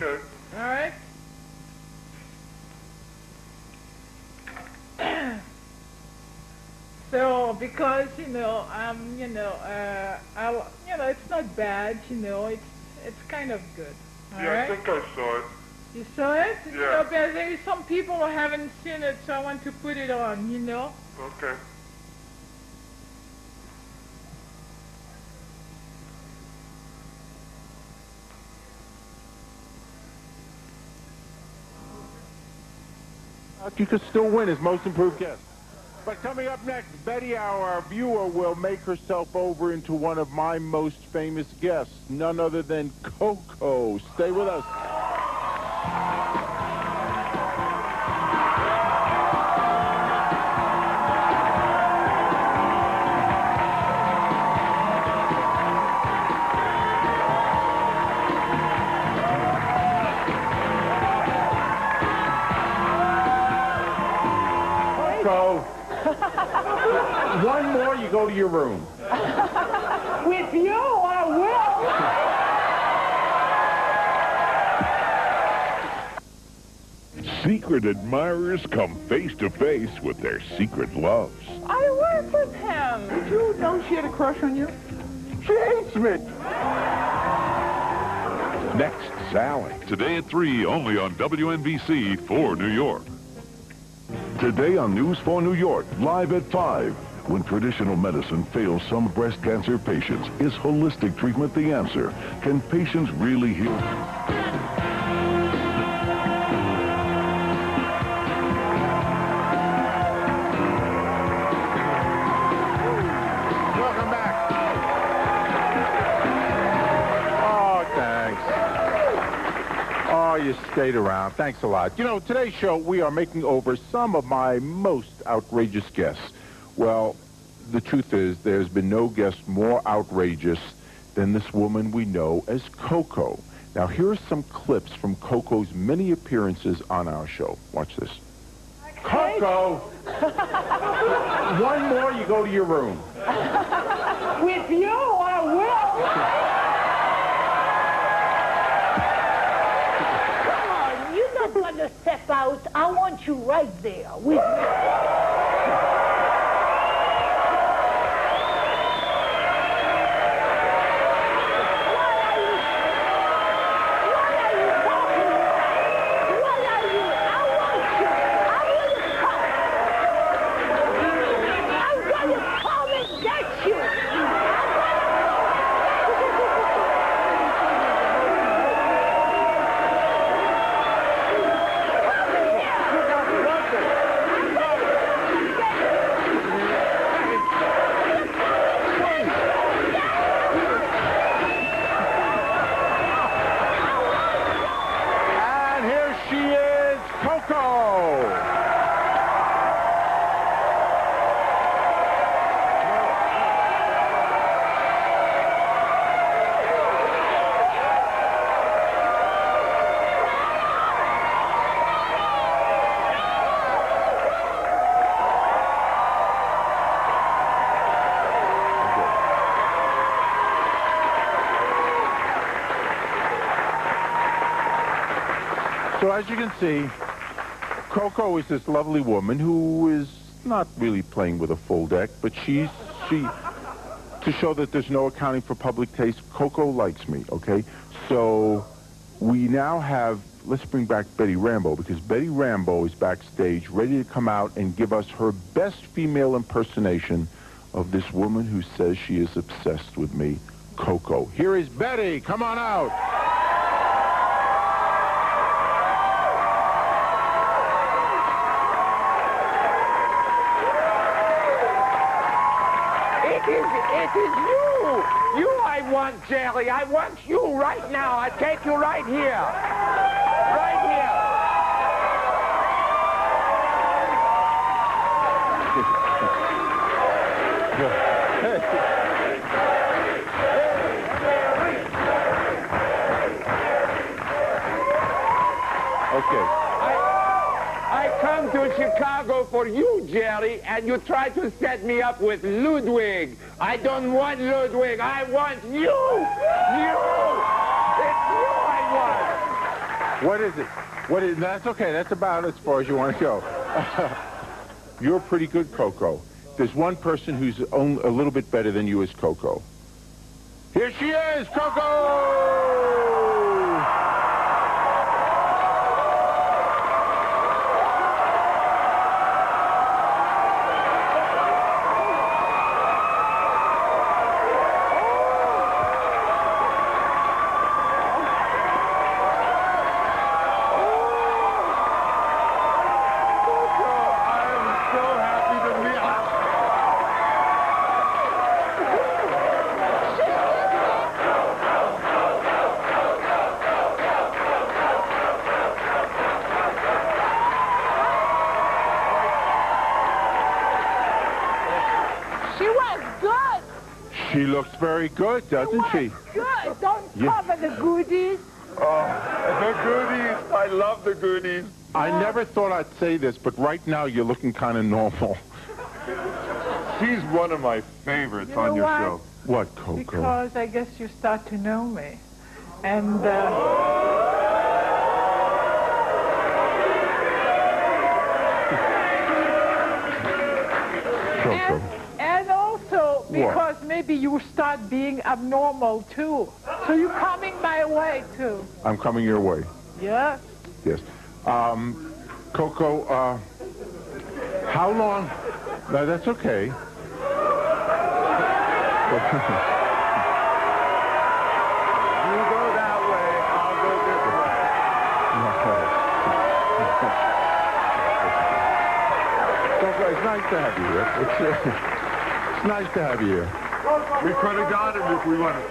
Okay. All right. So because it's not bad. It's kind of good. All Yeah, right? I think I saw it. You saw it? Yeah. But there is some people who haven't seen it, so I want to put it on. Okay. You could still win as most improved guest. But coming up next, Betty, our viewer, will make herself over into one of my most famous guests, none other than Coco. Stay with us. Coco. One more, you go to your room. With you, I will. Secret admirers come face to face with their secret loves. I work with him. Did you know she had a crush on you? She hates me. Next, Sally. Today at 3, only on WNBC for New York. Today on News for New York, live at 5. When traditional medicine fails some breast cancer patients, is holistic treatment the answer? Can patients really heal? Welcome back. Oh, thanks. Oh, you stayed around. Thanks a lot. Today's show, we are making over some of my most outrageous guests. Well, the truth is, there's been no guest more outrageous than this woman we know as Coco. Now, here are some clips from Coco's many appearances on our show. Watch this. Coco! One more, you go to your room. With you, I will. Come on, you're not going to step out. I want you right there with me. So as you can see, Coco is this lovely woman who is not really playing with a full deck, but to show that there's no accounting for public taste, Coco likes me, okay? So we now have, let's bring back Betty Rambo, because Betty Rambo is backstage ready to come out and give us her best female impersonation of this woman who says she is obsessed with me, Coco. Here is Betty. Come on out. It is you! You I want, Jerry. I want you right now. I take you right here. Right here. Okay. I come to Chicago for you, Jerry, and you try to set me up with Ludwig. I don't want Ludwig. I want you! You! It's you I want! What is it? What is? That's okay. That's about as far as you want to go. You're pretty good, Coco. There's one person who's a little bit better than you is Coco. Here she is, Coco! She looks very good, doesn't she? Good. Don't cover the goodies. Oh, the goodies. I love the goodies. I never thought I'd say this, but right now you're looking kind of normal. She's one of my favorites on your show. What, Coco? Because I guess you start to know me. And, Coco. and also because maybe you start being abnormal too. So you're coming my way too. I'm coming your way. Yeah. Yes. Coco, how long? No, that's okay. You go that way, I'll go this way. Coco, it's nice to have you here. It's nice to have you here. We could have got him if we wanted.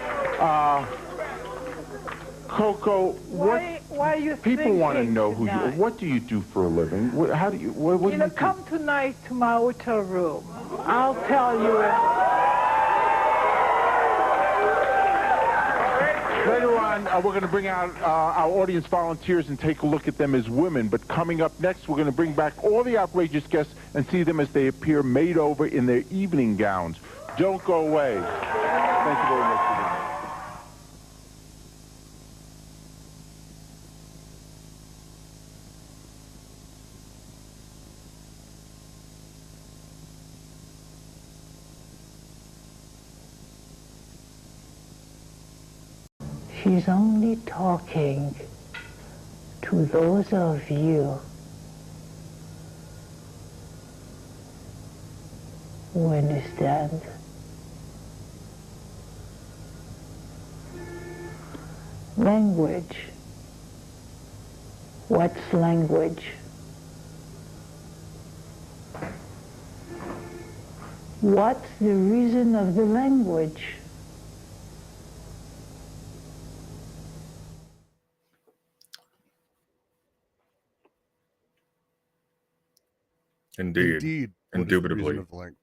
Coco, what? Why you People want to know who you. tonight? What do you do for a living? How do you? What do you do? Come tonight to my hotel room. I'll tell you. Later on, we're going to bring out our audience volunteers and take a look at them as women. But coming up next, we're going to bring back all the outrageous guests and see them as they appear made over in their evening gowns. Don't go away. Thank you very much. She's only talking to those of you who understand. Language. What's language? What's the reason of the language? Indeed. What is the Indubitably. reason of the length?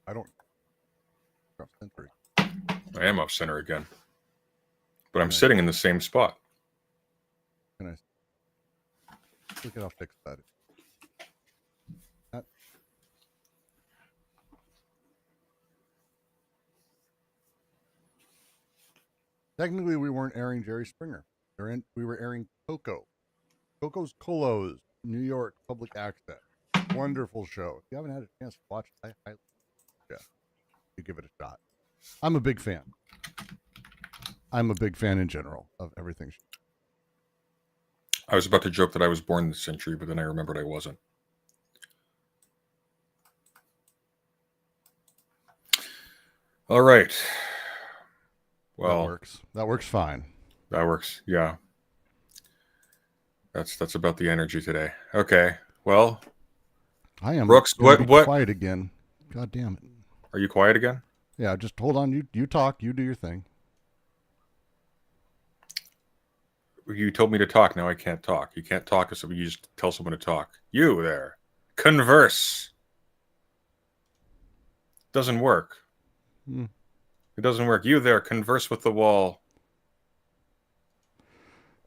I don't. Off-center. I am off center again. But I'm sitting in the same spot. Can I? We can all fix that. Technically, we weren't airing Jerry Springer. We were airing Coco. Coco's Colos, New York Public Access. Wonderful show. If you haven't had a chance to watch it, you give it a shot. I'm a big fan. I'm a big fan in general of everything. I was about to joke that I was born this century, but then I remembered I wasn't. All right. Well, that works. That works fine. That works. Yeah. That's about the energy today. Okay. Well, I am. Brooks, what? Quiet again. God damn it. Are you quiet again? Yeah. Just hold on. You talk. You do your thing. You told me to talk. Now I can't talk. You can't talk if you just tell someone to talk. You there. Converse. Doesn't work. It doesn't work. You there. Converse with the wall.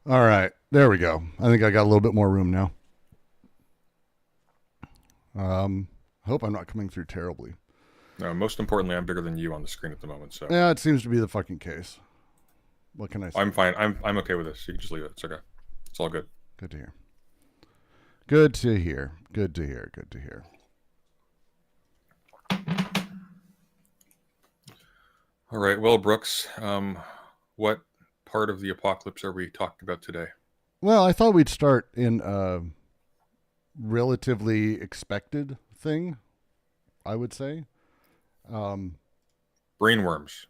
All right. There we go. I think I got a little bit more room now. I hope I'm not coming through terribly. No, most importantly, I'm bigger than you on the screen at the moment. So yeah, it seems to be the fucking case. What can I say? I'm fine. I'm okay with this. You can just leave it. It's okay. It's all good. Good to hear. Good to hear. Good to hear. Good to hear. All right. Well, Brooks, what part of the apocalypse are we talking about today? Well, I thought we'd start in a relatively expected thing, I would say. Brainworms.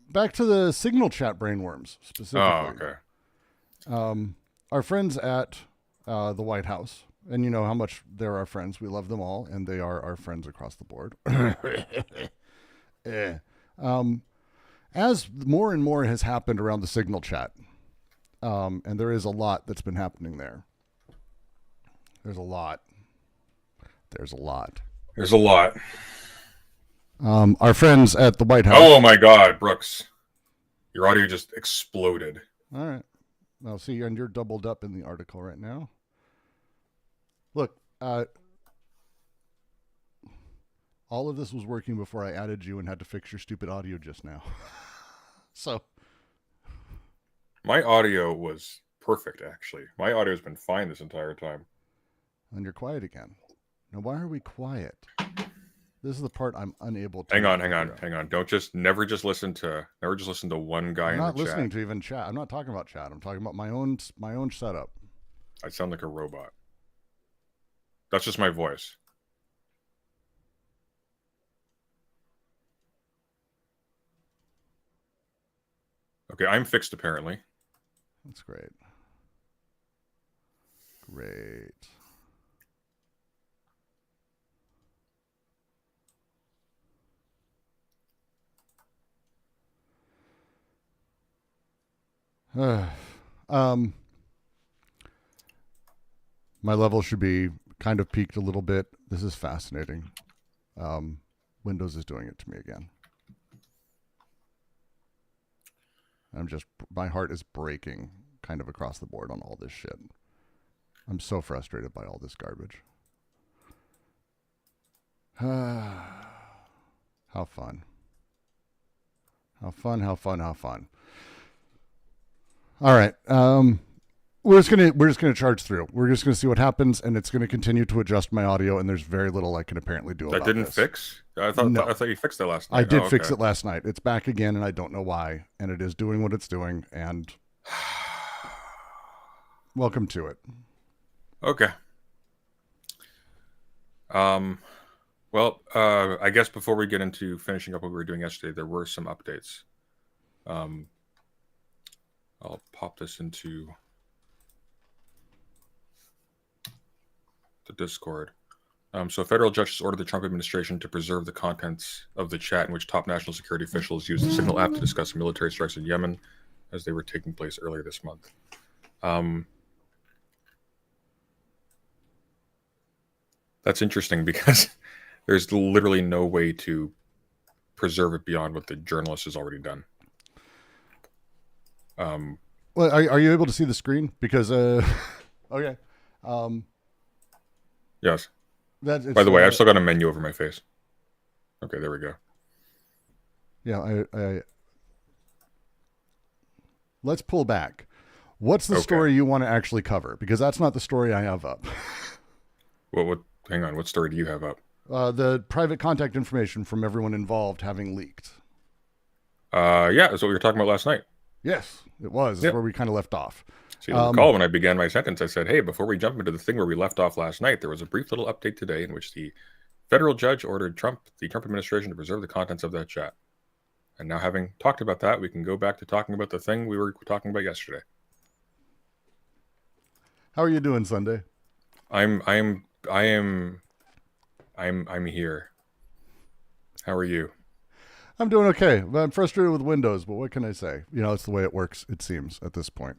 Back to the signal chat brainworms, specifically. Oh, okay. Our friends at the White House, and you know how much they're our friends. We love them all, and they are our friends across the board. As more and more has happened around the signal chat, and there is a lot that's been happening there. There's a lot. Our friends at the White House. Oh my God, Brooks, your audio just exploded. All right. Now, see, and you're doubled up in the article right now. Look, all of this was working before I added you and had to fix your stupid audio just now. So. My audio was perfect, actually. My audio's been fine this entire time. And you're quiet again. Now, why are we quiet? This is the part I'm unable to. Hang on. Never just listen to one guy in the chat. I'm not listening to even chat. I'm not talking about chat. I'm talking about my own setup. I sound like a robot. That's just my voice. Okay, I'm fixed apparently. That's great. Great. My level should be kind of peaked a little bit. This is fascinating. Windows is doing it to me again. My heart is breaking kind of across the board on all this shit. I'm so frustrated by all this garbage. How fun. How fun. All right. We're just gonna charge through. We're just gonna see what happens, and it's gonna continue to adjust my audio. And there's very little I can apparently do about that. Didn't this. Fix? I thought you fixed it last night. I did fix it last night. It's back again, and I don't know why. And it is doing what it's doing. And welcome to it. Okay. Well, I guess before we get into finishing up what we were doing yesterday, there were some updates. I'll pop this into the Discord. So a federal judge has ordered the Trump administration to preserve the contents of the chat in which top national security officials used the Signal app to discuss military strikes in Yemen as they were taking place earlier this month. That's interesting because there's literally no way to preserve it beyond what the journalist has already done. Well, are you able to see the screen? Because okay. Yes. By the way, I've still got a menu over my face. Okay, there we go. Yeah, I let's pull back. What's the story you want to actually cover? Because that's not the story I have up. What? Hang on. What story do you have up? The private contact information from everyone involved having leaked. Yeah, that's what we were talking about last night. Yes, it was. That's where we kind of left off. So you recall when I began my sentence, I said, hey, before we jump into the thing where we left off last night, there was a brief little update today in which the federal judge ordered the Trump administration to preserve the contents of that chat. And now having talked about that, we can go back to talking about the thing we were talking about yesterday. How are you doing, Sunday? I'm here. How are you? I'm doing okay. I'm frustrated with Windows, but what can I say? You know, it's the way it works, it seems, at this point.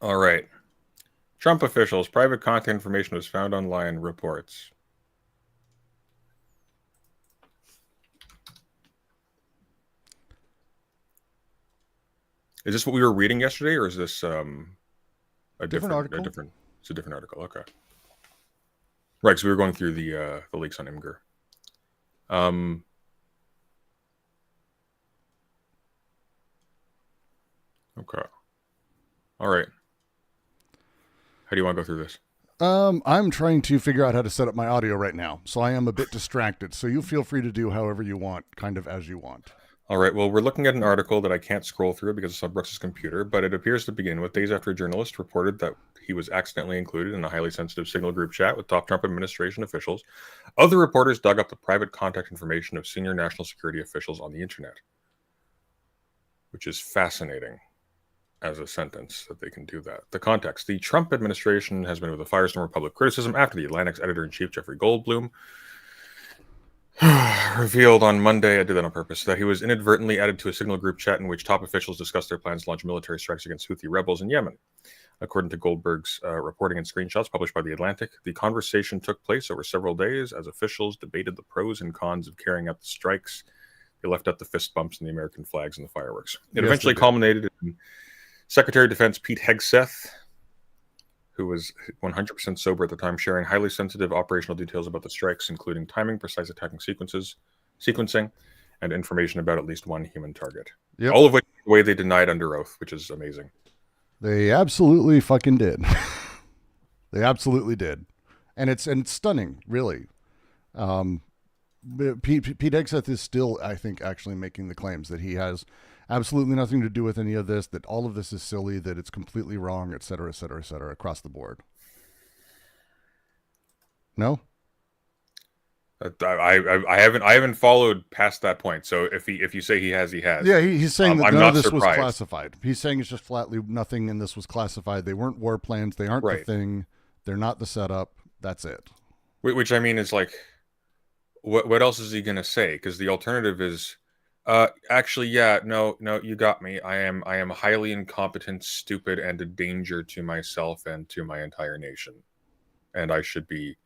All right. Trump officials, private contact information was found online, reports. Is this what we were reading yesterday, or is this a different article? It's a different article. Okay. Right, so we were going through the leaks on Imgur. Okay. All right. How do you want to go through this? I'm trying to figure out how to set up my audio right now, so I am a bit distracted. So you feel free to do however you want, kind of as you want. All right. Well, we're looking at an article that I can't scroll through because it's on Brooks' computer, but it appears to begin with days after a journalist reported that he was accidentally included in a highly sensitive Signal group chat with top Trump administration officials. Other reporters dug up the private contact information of senior national security officials on the internet, which is fascinating as a sentence that they can do that. The context: the Trump administration has been with a firestorm of public criticism after the Atlantic's editor-in-chief, Jeffrey Goldblum, revealed on Monday, I did that on purpose, that he was inadvertently added to a Signal group chat in which top officials discussed their plans to launch military strikes against Houthi rebels in Yemen. According to Goldberg's reporting and screenshots published by The Atlantic, the conversation took place over several days as officials debated the pros and cons of carrying out the strikes. They left out the fist bumps and the American flags and the fireworks. It eventually culminated in Secretary of Defense Pete Hegseth, who was 100% sober at the time, sharing highly sensitive operational details about the strikes, including timing, precise attacking sequencing, and information about at least one human target. Yep. All of which, the way they denied under oath, which is amazing. They absolutely fucking did. They absolutely did. And it's stunning, really. Pete Hegseth is still, I think, actually making the claims that he has absolutely nothing to do with any of this, that all of this is silly, that it's completely wrong, et cetera, across the board. No? I haven't followed past that point. So if you say he has, he has. Yeah, he's saying that I'm none not of this surprised. was classified. He's saying it's just flatly nothing in this was classified. They weren't war plans. They aren't the thing. They're not the setup. That's it. Which I mean is like, what else is he going to say? Because the alternative is, actually, yeah, no, you got me. I am highly incompetent, stupid, and a danger to myself and to my entire nation. And I should be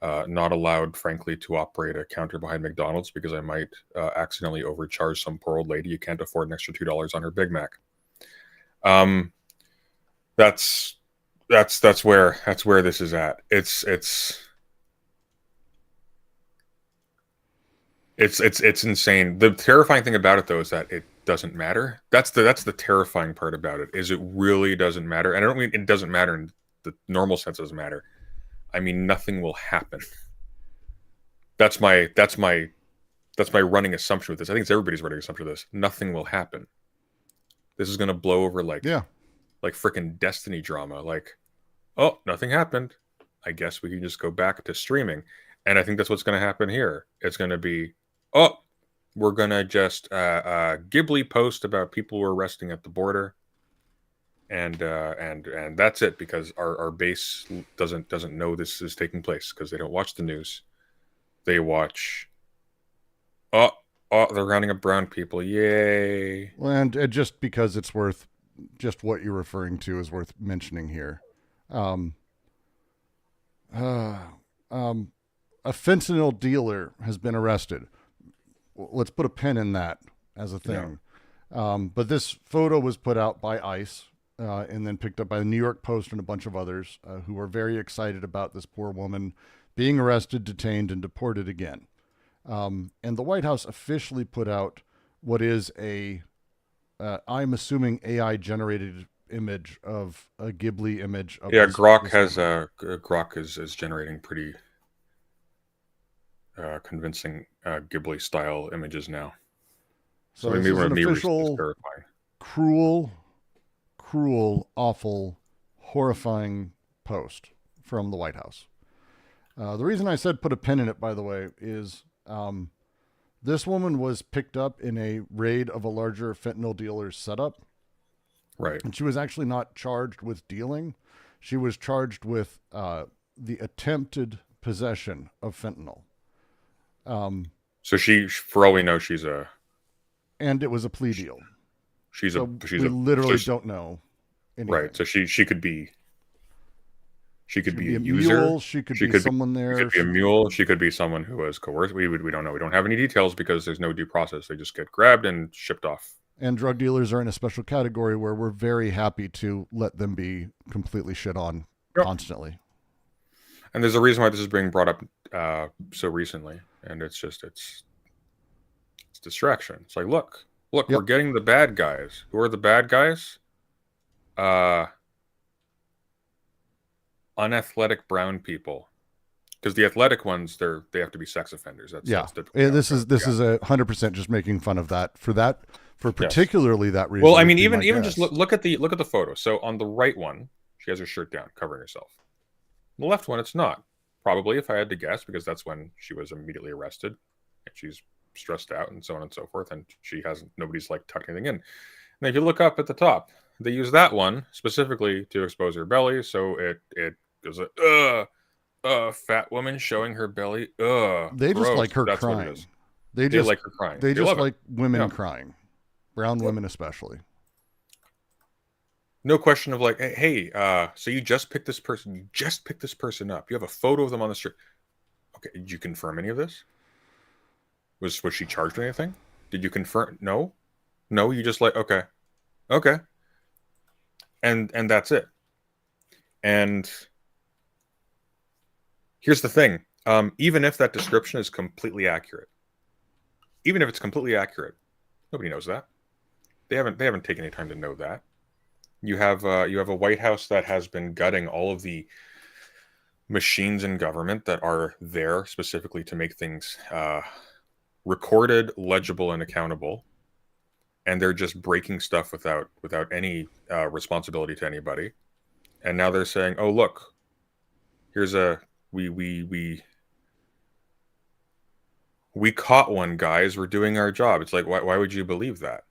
not allowed, frankly, to operate a counter behind McDonald's because I might accidentally overcharge some poor old lady who can't afford an extra $2 on her Big Mac. That's where this is at. It's insane. The terrifying thing about it, though, is that it doesn't matter. That's the terrifying part about it, is it really doesn't matter. And I don't mean it doesn't matter in the normal sense. It doesn't matter. I mean, nothing will happen. That's my running assumption with this. I think it's everybody's running assumption with this. Nothing will happen. This is going to blow over like freaking Destiny drama. Like, oh, nothing happened. I guess we can just go back to streaming. And I think that's what's going to happen here. It's going to be, oh, we're going to just Ghibli post about people we're arresting at the border. And that's it, because our base doesn't know this is taking place because they don't watch the news. They watch, oh, they're rounding up brown people. Yay. Well, and just because it's worth, just what you're referring to is worth mentioning here. A fentanyl dealer has been arrested. Let's put a pin in that as a thing. Yeah. But this photo was put out by ICE and then picked up by the New York Post and a bunch of others who are very excited about this poor woman being arrested, detained, and deported again. And the White House officially put out what is I'm assuming AI-generated image of a Ghibli image. Of Grok is generating pretty convincing Ghibli style images now. So this is an official, cruel, awful, horrifying post from the White House. The reason I said put a pin in it, by the way, is this woman was picked up in a raid of a larger fentanyl dealer's setup. Right. And she was actually not charged with dealing. She was charged with the attempted possession of fentanyl. So she, for all we know, she's a... And it was a plea deal. We literally don't know anything. Right. So she could be... She could be a user. Mule. She could be someone there. She could be a mule. She could be someone who was coerced. We don't know. We don't have any details because there's no due process. They just get grabbed and shipped off. And drug dealers are in a special category where we're very happy to let them be completely shit on constantly. And there's a reason why this is being brought up so recently. And it's distraction. It's like, look, Look, we're getting the bad guys. Who are the bad guys? Unathletic brown people. Because the athletic ones, they have to be sex offenders. That's This is 100% just making fun of that for particularly that reason. Well, I mean, even just look at the photo. So on the right one, she has her shirt down, covering herself. On the left one, it's not. Probably, if I had to guess, because that's when she was immediately arrested, and she's stressed out and so on and so forth, and nobody's like tucked anything in. And if you look up at the top, they use that one specifically to expose her belly, so it goes fat woman showing her belly. They gross. Just like her That's crying. What it is. They just like her crying. They just like women crying, brown women especially. No question of like, hey, so you just picked this person. You just picked this person up. You have a photo of them on the street. Okay, did you confirm any of this? Was she charged with anything? Did you confirm? No, you just like okay, and that's it. And here's the thing: even if that description is completely accurate, even if it's completely accurate, nobody knows that. They haven't taken any time to know that. You have a White House that has been gutting all of the machines in government that are there specifically to make things recorded, legible, and accountable, and they're just breaking stuff without any responsibility to anybody. And now they're saying, "Oh, look, here's we caught one, guys. We're doing our job." It's like, why would you believe that?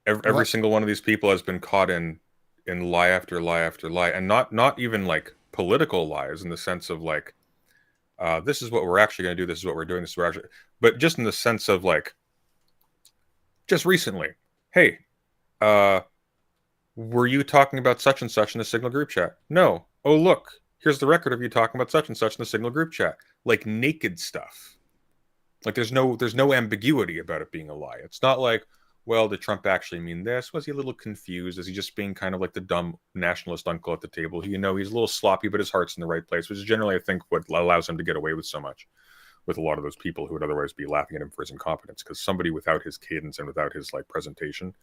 Every single one of these people has been caught in lie after lie after lie, and not even like political lies in the sense of like, this is what we're actually going to do, this is what we're doing, this is what we're actually, but just in the sense of like, just recently, hey, were you talking about such and such in the Signal group chat? No. Oh, look, here's the record of you talking about such and such in the Signal group chat. Like naked stuff. Like there's no ambiguity about it being a lie. It's not like, well, did Trump actually mean this? Was he a little confused? Is he just being kind of like the dumb nationalist uncle at the table? He's a little sloppy, but his heart's in the right place, which is generally, I think, what allows him to get away with so much with a lot of those people who would otherwise be laughing at him for his incompetence. Because somebody without his cadence and without his like presentation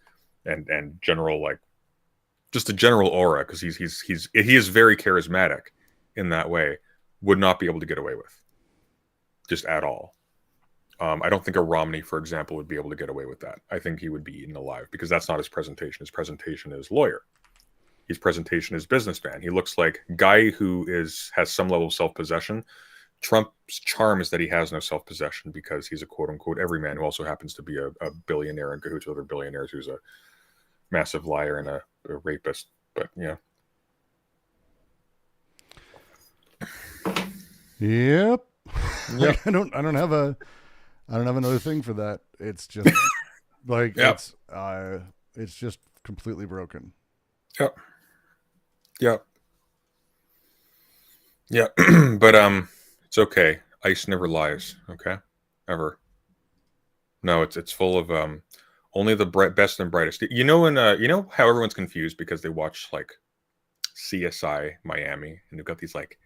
and general like just a general aura, because he is very charismatic in that way, would not be able to get away with just at all. I don't think a Romney, for example, would be able to get away with that. I think he would be eaten alive because that's not his presentation. His presentation is lawyer. His presentation is businessman. He looks like guy who has some level of self-possession. Trump's charm is that he has no self-possession because he's a quote-unquote everyman who also happens to be a billionaire in cahoots with other billionaires, who's a massive liar and a rapist. But, yeah. Yep. I don't have another thing for that. It's just like it's just completely broken. Yep. But it's okay. Ice never lies. Okay, ever. No, it's full of only the best and brightest. You know how everyone's confused because they watch like CSI Miami, and they've got these like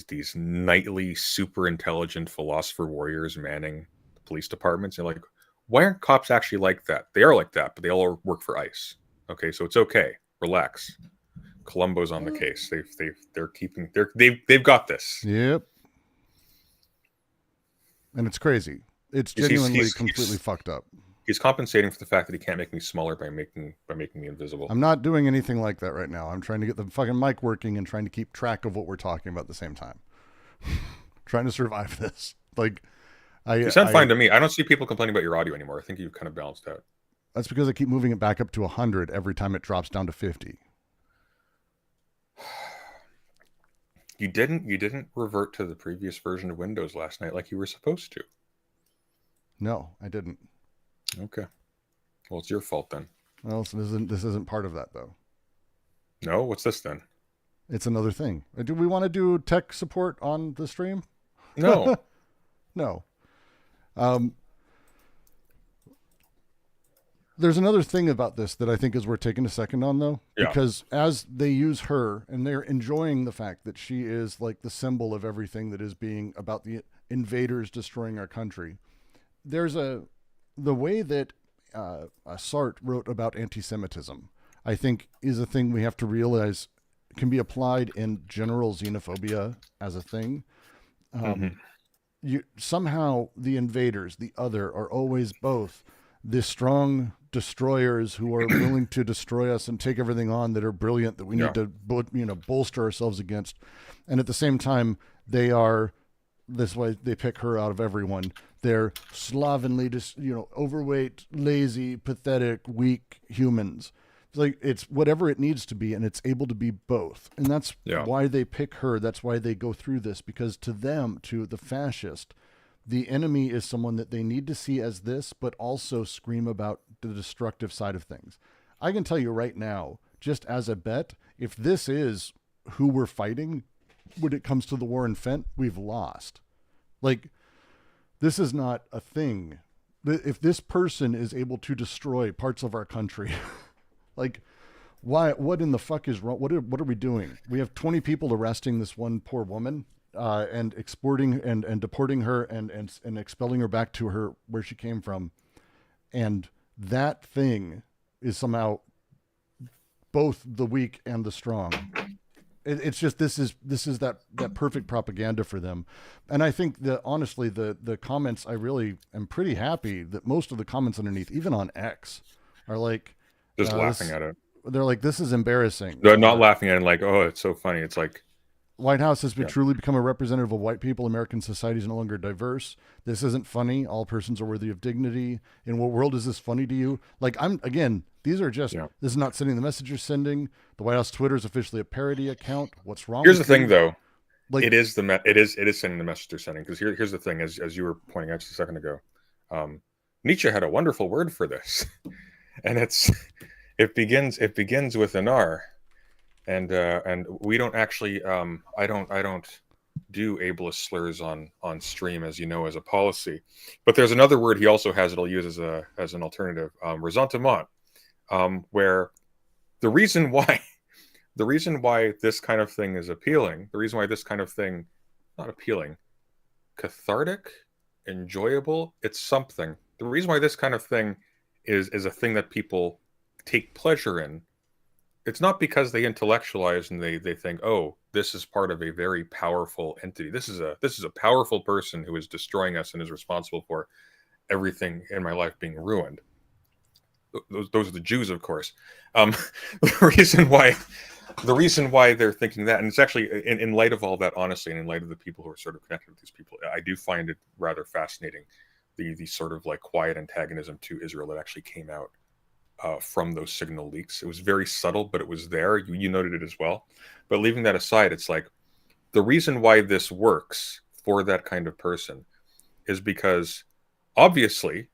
these nightly super intelligent philosopher warriors manning the police departments. And like, why aren't cops actually like that? They are like that, but they all work for ICE. Okay, so it's okay. Relax. Columbo's on the case. They've got this. Yep. And it's crazy. It's genuinely completely fucked up. He's compensating for the fact that he can't make me smaller by making me invisible. I'm not doing anything like that right now. I'm trying to get the fucking mic working and trying to keep track of what we're talking about at the same time. Trying to survive this. Like, you sound fine to me. I don't see people complaining about your audio anymore. I think you've kind of balanced out. That's because I keep moving it back up to 100 every time it drops down to 50. You didn't revert to the previous version of Windows last night like you were supposed to. No, I didn't. Okay. Well, it's your fault then. Well, so this isn't part of that though. No, what's this then? It's another thing. Do we want to do tech support on the stream? No. No. There's another thing about this that I think is worth taking a second on, though, because as they use her and they're enjoying the fact that she is like the symbol of everything that is being about the invaders destroying our country, there's a the way that Sartre wrote about anti-Semitism, I think, is a thing we have to realize can be applied in general xenophobia as a thing. Somehow the invaders, the other, are always both the strong destroyers who are willing to destroy us and take everything on, that are brilliant, that we need to bolster ourselves against, and at the same time they are, this way they pick her out of everyone, they're slovenly, just overweight, lazy, pathetic, weak humans. Like, it's whatever it needs to be, and it's able to be both. And that's why they pick her. That's why they go through this, because to them, to the fascist, the enemy is someone that they need to see as this, but also scream about the destructive side of things. I can tell you right now, just as a bet, if this is who we're fighting when it comes to the war in Fent, we've lost. Like, this is not a thing. If this person is able to destroy parts of our country... Like, why? What in the fuck is wrong? What are we doing? We have 20 people arresting this one poor woman, and exporting and deporting her and expelling her back to her where she came from, and that thing is somehow both the weak and the strong. It's just this is that perfect propaganda for them, and I think that honestly the comments, I really am pretty happy that most of the comments underneath, even on X, are like. Just laughing at it. They're like, this is embarrassing. They're not laughing at it like, oh, it's so funny. It's like... White House has truly become a representative of white people. American society is no longer diverse. This isn't funny. All persons are worthy of dignity. In what world is this funny to you? Like, these are just, this is not sending the message you're sending. The White House Twitter is officially a parody account. What's wrong Here's with the thing, you? though. Like, it is sending the message they're sending. Because here's the thing, as you were pointing out just a second ago. Nietzsche had a wonderful word for this. And it begins with an R, and we don't actually I don't do ableist slurs on stream, as you know, as a policy. But there's another word he also has that I'll use as an alternative, ressentiment, where the reason why this kind of thing is appealing, the reason why this kind of thing, not appealing, cathartic, enjoyable, it's something. The reason why this kind of thing is a thing that people take pleasure in, it's not because they intellectualize and they think, oh, this is part of a very powerful entity. This is a powerful person who is destroying us and is responsible for everything in my life being ruined. Those are the Jews, of course. The reason why they're thinking that, and it's actually in light of all that, honestly, and in light of the people who are sort of connected with these people, I do find it rather fascinating, the sort of like quiet antagonism to Israel that actually came out from those signal leaks. It was very subtle, but it was there. You noted it as well. But leaving that aside, it's like the reason why this works for that kind of person is because obviously,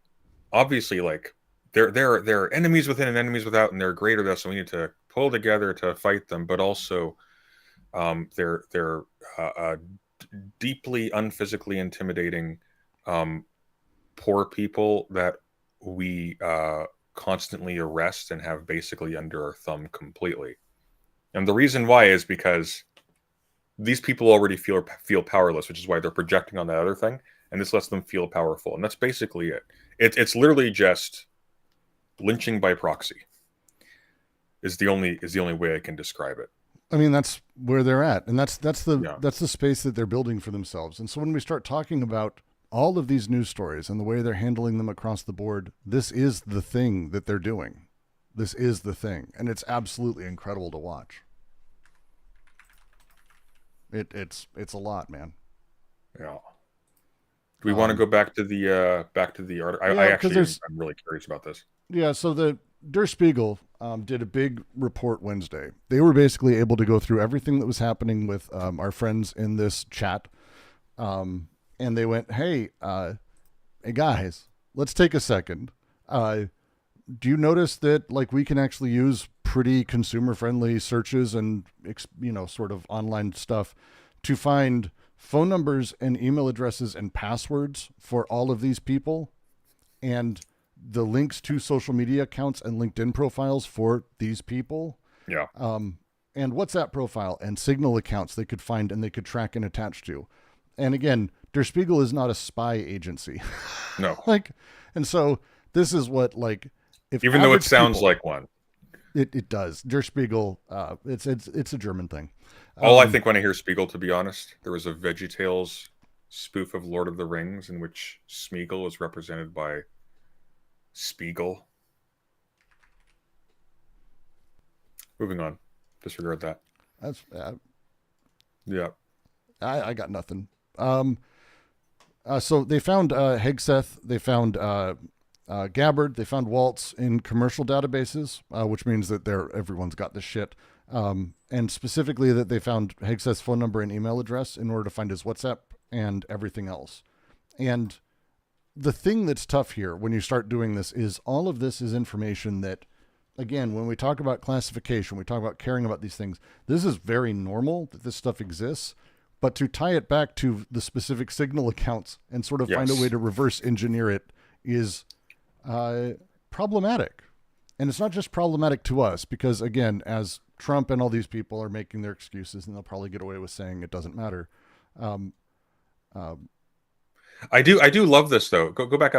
like there are enemies within and enemies without, and they're greater than us, so we need to pull together to fight them. But also, they're deeply unphysically intimidating, poor people that we constantly arrest and have basically under our thumb completely. And the reason why is because these people already feel powerless, which is why they're projecting on that other thing, and this lets them feel powerful. And that's basically it. It's literally just lynching by proxy is the only way I can describe it. I mean, that's where they're at, and that's the space that they're building for themselves. And so when we start talking about all of these news stories and the way they're handling them across the board, this is the thing that they're doing. This is the thing. And it's absolutely incredible to watch. It's a lot, man. Yeah. Do we want to go back to the article? I'm really curious about this. Yeah. So the Der Spiegel did a big report Wednesday. They were basically able to go through everything that was happening with our friends in this chat. And they went, hey guys, let's take a second. Do you notice that like we can actually use pretty consumer-friendly searches and sort of online stuff to find phone numbers and email addresses and passwords for all of these people, and the links to social media accounts and LinkedIn profiles for these people. Yeah. And WhatsApp profile and Signal accounts they could find and they could track and attach to. And again, Der Spiegel is not a spy agency. No. And so This is what, like, if even though it average sounds people- like one. It does. Der Spiegel, it's a German thing. All I think when I hear Spiegel, to be honest, there was a VeggieTales spoof of Lord of the Rings in which Smeagol was represented by Spiegel. Moving on. Disregard that. That's Yeah. I got nothing. So they found Hegseth, they found Gabbard, they found Waltz in commercial databases, which means that everyone's got this shit. And specifically that they found Hegseth's phone number and email address in order to find his WhatsApp and everything else. And the thing that's tough here when you start doing this is all of this is information that, again, when we talk about classification, we talk about caring about these things, this is very normal that this stuff exists. But to tie it back to the specific Signal accounts and sort of find a way to reverse engineer it is problematic. And it's not just problematic to us because, again, as Trump and all these people are making their excuses, and they'll probably get away with saying it doesn't matter. I do love this though. Go back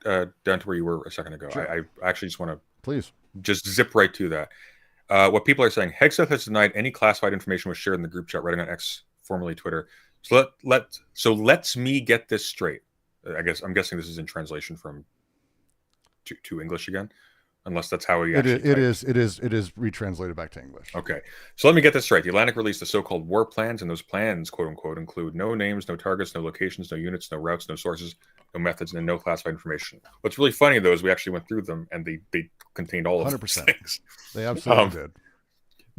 down to where you were a second ago. Sure. I actually just want to please just zip right to that. What people are saying: Hegseth has denied any classified information was shared in the group chat, writing on X, formerly Twitter. So let's me get this straight. I'm guessing this is in translation from to English again, unless that's how he actually it is retranslated back to English. Okay, so let me get this straight. The Atlantic released the so-called war plans, and those plans, quote unquote, include no names, no targets, no locations, no units, no routes, no sources, no methods, and no classified information. What's really funny though is we actually went through them, and they contained all of 100%. Things. They absolutely did.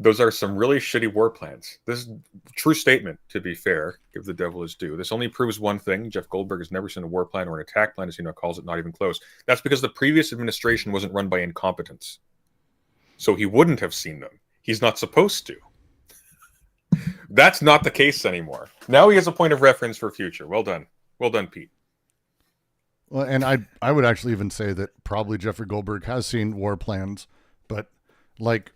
Those are some really shitty war plans. This is a true statement, to be fair. Give the devil his due. This only proves one thing. Jeff Goldberg has never seen a war plan or an attack plan, as he calls it, not even close. That's because the previous administration wasn't run by incompetence. So he wouldn't have seen them. He's not supposed to. That's not the case anymore. Now he has a point of reference for future. Well done. Well done, Pete. Well, and I would actually even say that probably Jeffrey Goldberg has seen war plans, but like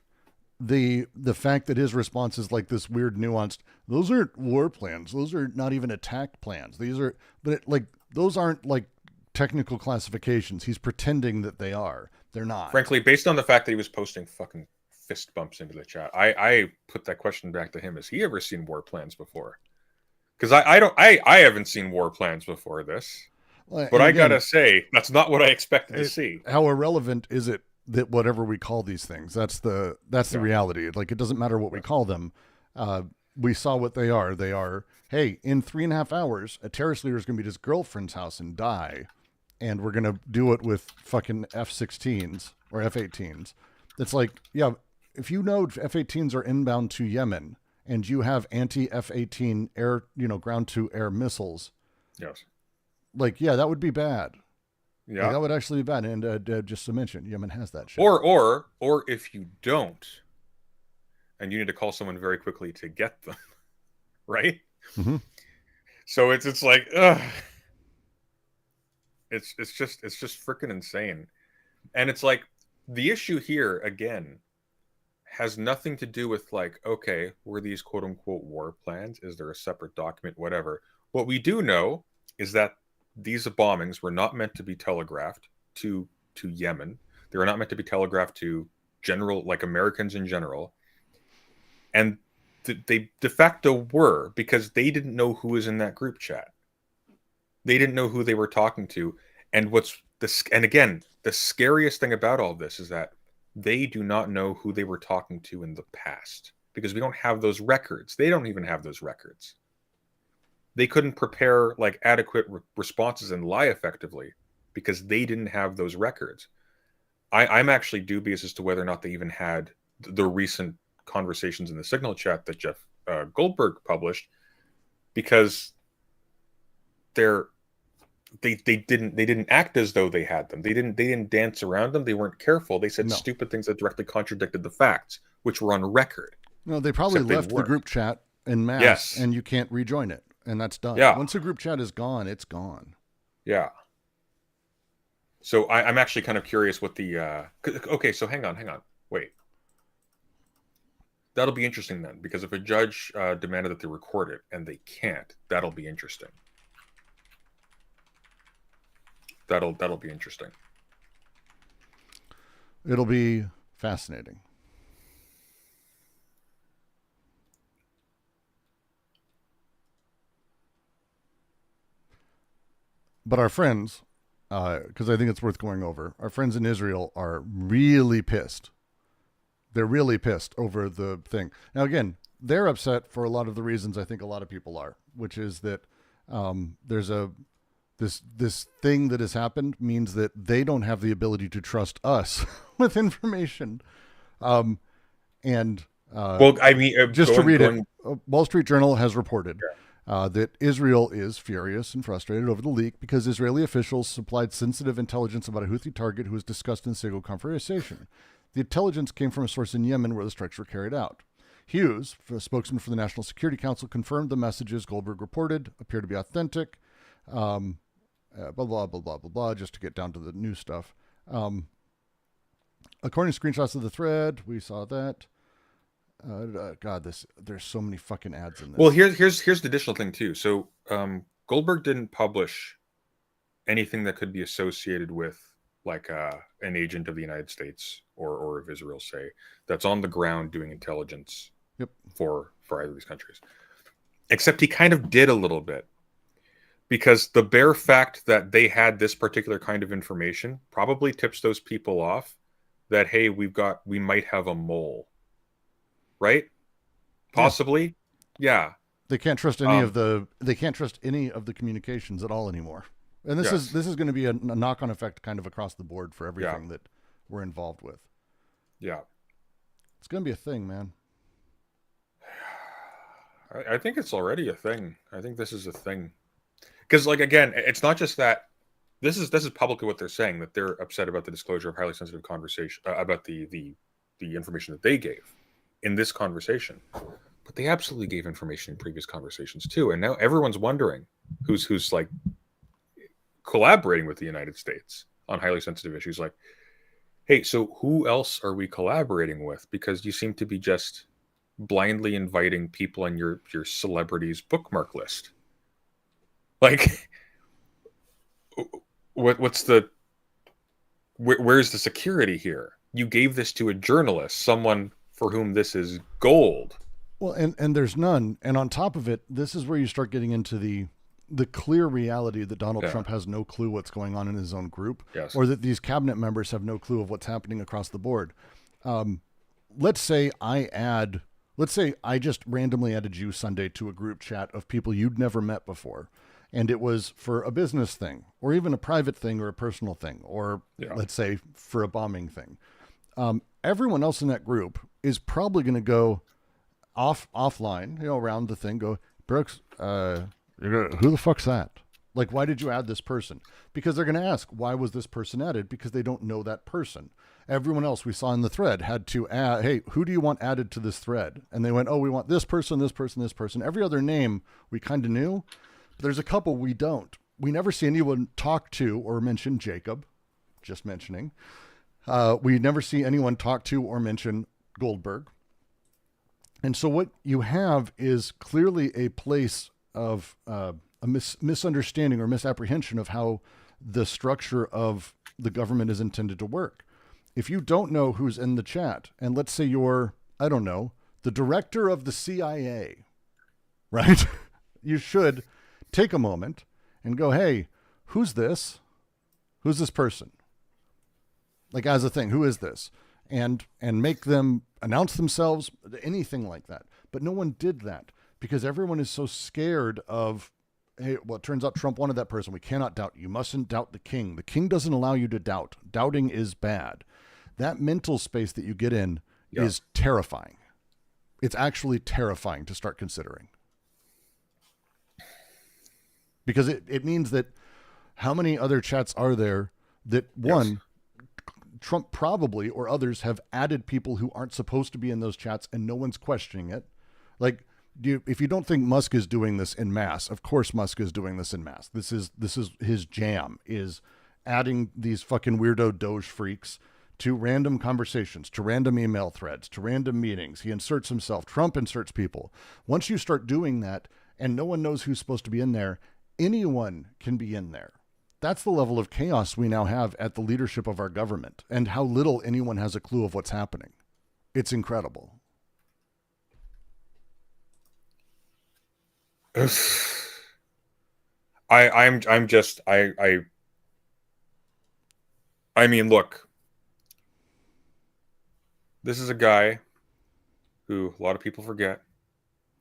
the fact that his response is like this weird nuanced, those aren't war plans. Those are not even attack plans. Those aren't like technical classifications. He's pretending that they are. They're not. Frankly, based on the fact that he was posting fucking fist bumps into the chat, I put that question back to him. Has he ever seen war plans before? Because I haven't seen war plans before this. Well, but I gotta say, that's not what I expected to see. How irrelevant is it that whatever we call these things, that's the reality. Like, it doesn't matter what we call them. We saw what they are. They are, hey, in 3.5 hours, a terrorist leader is going to be at his girlfriend's house and die. And we're going to do it with fucking F-16s or F-18s. It's like, yeah, if you know F-18s are inbound to Yemen and you have anti-F-18 air, ground to air missiles. Yes. Like, yeah, that would be bad. Yeah, like, that would actually be bad. And just to mention, Yemen has that shit. Or if you don't, and you need to call someone very quickly to get them, right? Mm-hmm. So it's like, ugh. It's just freaking insane. And it's like the issue here again has nothing to do with like, okay, were these quote unquote war plans? Is there a separate document? Whatever. What we do know is that these bombings were not meant to be telegraphed to Yemen. They were not meant to be telegraphed to Americans in general. And they de facto were, because they didn't know who was in that group chat. They didn't know who they were talking to. And again, the scariest thing about all this is that they do not know who they were talking to in the past, because we don't have those records. They don't even have those records. They couldn't prepare like adequate responses and lie effectively because they didn't have those records. I'm actually dubious as to whether or not they even had the recent conversations in the Signal chat that Jeff Goldberg published, because they didn't act as though they had them. They didn't dance around them. They weren't careful. They said stupid things that directly contradicted the facts, which were on record. No, they probably left the group chat en masse, and you can't rejoin it. And that's done. Yeah. Once a group chat is gone, it's gone. Yeah. So I'm actually kind of curious what the... okay, so hang on. Wait. That'll be interesting then, because if a judge demanded that they record it and they can't, that'll be interesting. That'll be interesting. It'll be fascinating. But our friends, because I think it's worth going over, our friends in Israel are really pissed. They're really pissed over the thing. Now, again, they're upset for a lot of the reasons I think a lot of people are, which is that there's this thing that has happened means that they don't have the ability to trust us with information. Well, I mean, just to read it, Wall Street Journal has reported that Israel is furious and frustrated over the leak because Israeli officials supplied sensitive intelligence about a Houthi target who was discussed in the Sego conversation. The intelligence came from a source in Yemen where the strikes were carried out. Hughes, a spokesman for the National Security Council, confirmed the messages Goldberg reported appear to be authentic. Blah, blah, blah, blah, blah, blah, just to get down to the new stuff. According to screenshots of the thread, we saw that. God, there's so many fucking ads in this. Well, here's the additional thing too. So Goldberg didn't publish anything that could be associated with like an agent of the United States or of Israel, say, that's on the ground doing intelligence for either of these countries. Except he kind of did a little bit. Because the bare fact that they had this particular kind of information probably tips those people off that, hey, we might have a mole. Right? Possibly. Yeah. They can't trust any of the communications at all anymore. And this is going to be a knock-on effect kind of across the board for everything that we're involved with. Yeah. It's going to be a thing, man. I think it's already a thing. I think this is a thing. Because, like, again, it's not just that. This is publicly what they're saying, that they're upset about the disclosure of highly sensitive conversation about the information that they gave in this conversation. But they absolutely gave information in previous conversations too, and now everyone's wondering who's like collaborating with the United States on highly sensitive issues. Like, hey, so who else are we collaborating with? Because you seem to be just blindly inviting people on your celebrities bookmark list. Like, where's the security here? You gave this to a journalist, someone for whom this is gold. Well, and there's none. And on top of it, this is where you start getting into the clear reality that Donald Trump has no clue what's going on in his own group, or that these cabinet members have no clue of what's happening across the board. Let's say I just randomly added you Sunday to a group chat of people you'd never met before. And it was for a business thing, or even a private thing, or a personal thing, or let's say for a bombing thing. Everyone else in that group is probably going to go offline, around the thing, go, Brooks, who the fuck's that? Like, why did you add this person? Because they're going to ask, why was this person added? Because they don't know that person. Everyone else we saw in the thread had to add, hey, who do you want added to this thread? And they went, oh, we want this person, this person, this person. Every other name we kind of knew. There's a couple we don't. We never see anyone talk to or mention Jacob, just mentioning. We never see anyone talk to or mention Goldberg. And so what you have is clearly a place of a misunderstanding or misapprehension of how the structure of the government is intended to work. If you don't know who's in the chat, and let's say you're, I don't know, the director of the CIA, right? You should take a moment and go, hey, who's this? Who's this person? Like, as a thing, who is this? And make them announce themselves, anything like that. But no one did that because everyone is so scared of, hey, well, it turns out Trump wanted that person. We cannot doubt. You mustn't doubt the king. The king doesn't allow you to doubt. Doubting is bad. That mental space that you get in is terrifying. It's actually terrifying to start considering. Because it means that how many other chats are there that, one, Trump probably or others have added people who aren't supposed to be in those chats and no one's questioning it. Like, if you don't think Musk is doing this in mass, of course Musk is doing this in mass. This is his jam, is adding these fucking weirdo Doge freaks to random conversations, to random email threads, to random meetings. He inserts himself. Trump inserts people. Once you start doing that and no one knows who's supposed to be in there, anyone can be in there. That's the level of chaos we now have at the leadership of our government, and how little anyone has a clue of what's happening. It's incredible. I mean, look, this is a guy who a lot of people forget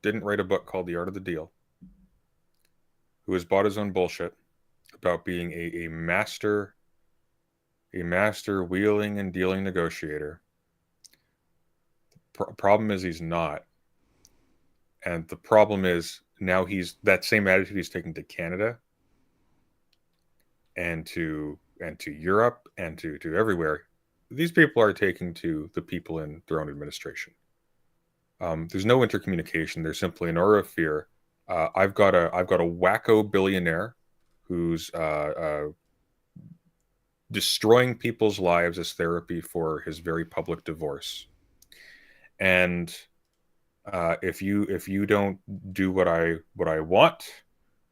didn't write a book called The Art of the Deal, who has bought his own bullshit about being a master wheeling and dealing negotiator. Problem is he's not. And the problem is now he's that same attitude he's taking to Canada and to Europe and to everywhere. These people are taking to the people in their own administration. There's no intercommunication. There's simply an aura of fear. I've got a wacko billionaire who's destroying people's lives as therapy for his very public divorce. And if you don't do what I want,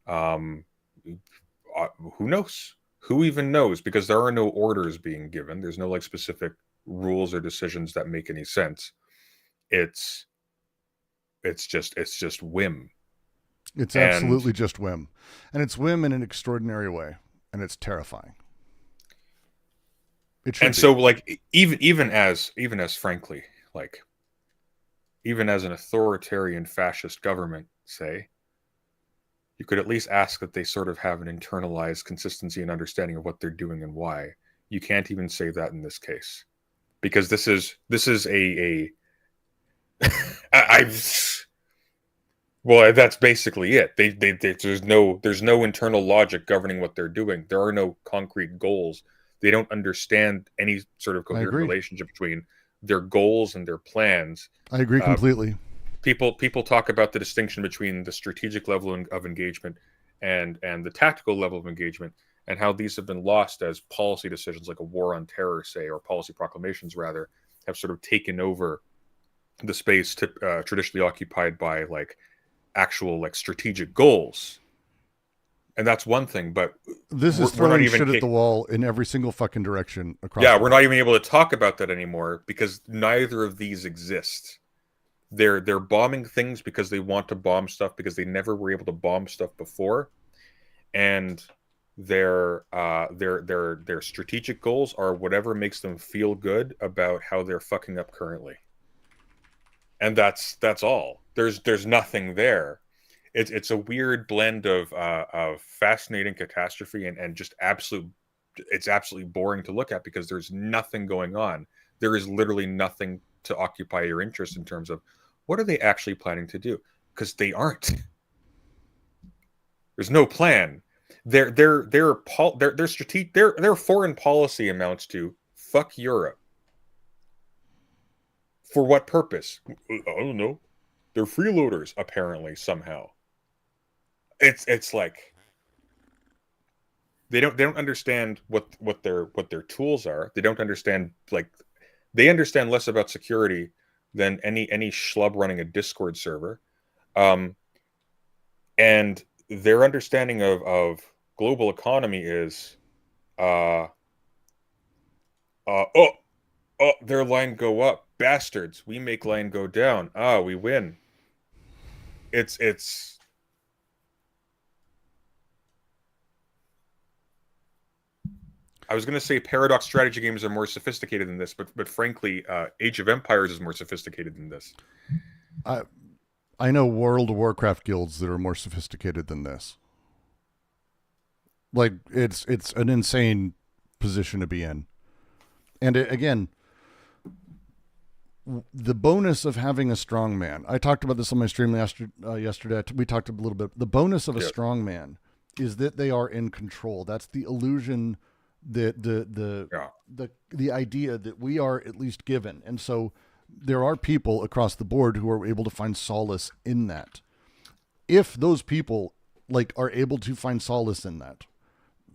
who knows? Who even knows? Because there are no orders being given. There's no like specific rules or decisions that make any sense. It's just whim. It's absolutely just whim. And it's whim in an extraordinary way. And it's terrifying. It should and be. So like even as frankly, like even as an authoritarian fascist government, say, you could at least ask that they sort of have an internalized consistency and understanding of what they're doing and why. You can't even say that in this case. Because this is well, that's basically it. There's no internal logic governing what they're doing. There are no concrete goals. They don't understand any sort of coherent relationship between their goals and their plans. I agree completely. People talk about the distinction between the strategic level of engagement and the tactical level of engagement, and how these have been lost as policy decisions like a war on terror, say, or policy proclamations rather, have sort of taken over the space traditionally occupied by like actual like strategic goals. And that's one thing, but this is throwing shit at the wall in every single fucking direction across. Yeah, we're not even able to talk about that anymore because neither of these exist. They're bombing things because they want to bomb stuff because they never were able to bomb stuff before, and their strategic goals are whatever makes them feel good about how they're fucking up currently. And that's all. There's nothing there. It's a weird blend of fascinating catastrophe and just it's absolutely boring to look at because there's nothing going on. There is literally nothing to occupy your interest in terms of what are they actually planning to do? Because they aren't. There's no plan. Their foreign policy amounts to fuck Europe. For what purpose? I don't know. They're freeloaders, apparently, somehow. It's like they don't understand what their tools are. They don't understand, like, they understand less about security than any schlub running a Discord server. And their understanding of global economy is their line go up. Bastards, we make line go down. We win. It's I was going to say Paradox strategy games are more sophisticated than this, but frankly, Age of Empires is more sophisticated than this. I know World of Warcraft guilds that are more sophisticated than this. Like, it's an insane position to be in. And again, the bonus of having a strong man. I talked about this on my stream yesterday. We talked a little bit. The bonus of a strong man is that they are in control. That's the illusion, the idea that we are at least given. And so there are people across the board who are able to find solace in that. If those people are able to find solace in that,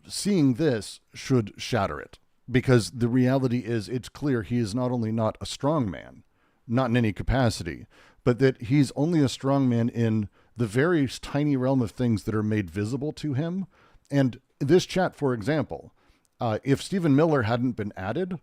seeing this should shatter it. Because the reality is, it's clear he is not only not a strong man, not in any capacity, but that he's only a strong man in the very tiny realm of things that are made visible to him. And this chat, for example, if Stephen Miller hadn't been added,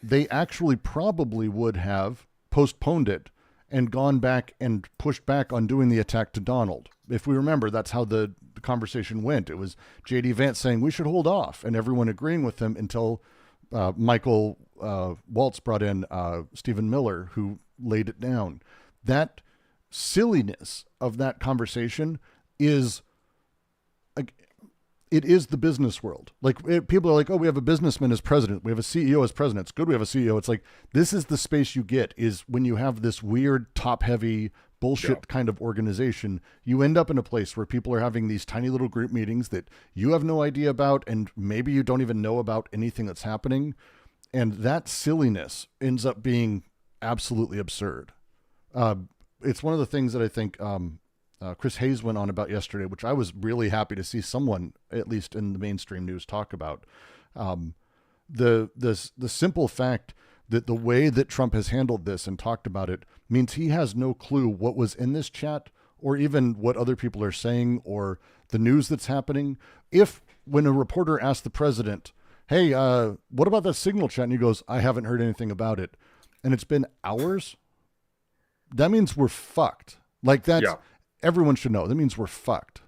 they actually probably would have postponed it and gone back and pushed back on doing the attack to Donald. If we remember, that's how the conversation went. It was J.D. Vance saying we should hold off, and everyone agreeing with him until Michael Waltz brought in Stephen Miller, who laid it down. That silliness of that conversation is... It is the business world. People are like, oh, we have a businessman as president. We have a CEO as president. It's good we have a CEO. It's like, this is the space you get, is when you have this weird top-heavy bullshit kind of organization, you end up in a place where people are having these tiny little group meetings that you have no idea about, and maybe you don't even know about anything that's happening. And that silliness ends up being absolutely absurd. It's one of the things that I think... Chris Hayes went on about yesterday, which I was really happy to see someone, at least in the mainstream news, talk about. The simple fact that the way that Trump has handled this and talked about it means he has no clue what was in this chat, or even what other people are saying, or the news that's happening. When a reporter asked the president, hey, what about that Signal chat? And he goes, I haven't heard anything about it. And it's been hours. That means we're fucked. Everyone should know. That means we're fucked.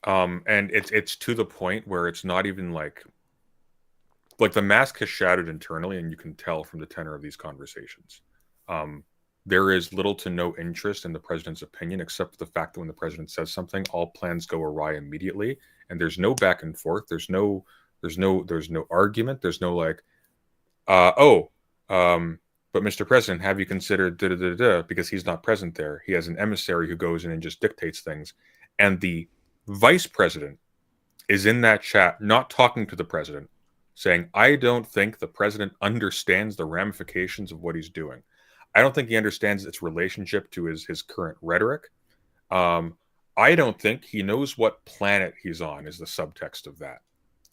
And it's to the point where it's not even like the mask has shattered internally, and you can tell from the tenor of these conversations. There is little to no interest in the president's opinion, except for the fact that when the president says something, all plans go awry immediately, and there's no back and forth. There's no argument. There's no but Mr. President, have you considered because he's not present there. He has an emissary who goes in and just dictates things. And the vice president is in that chat, not talking to the president, saying, I don't think the president understands the ramifications of what he's doing. I don't think he understands its relationship to his current rhetoric. I don't think he knows what planet he's on, is the subtext of that.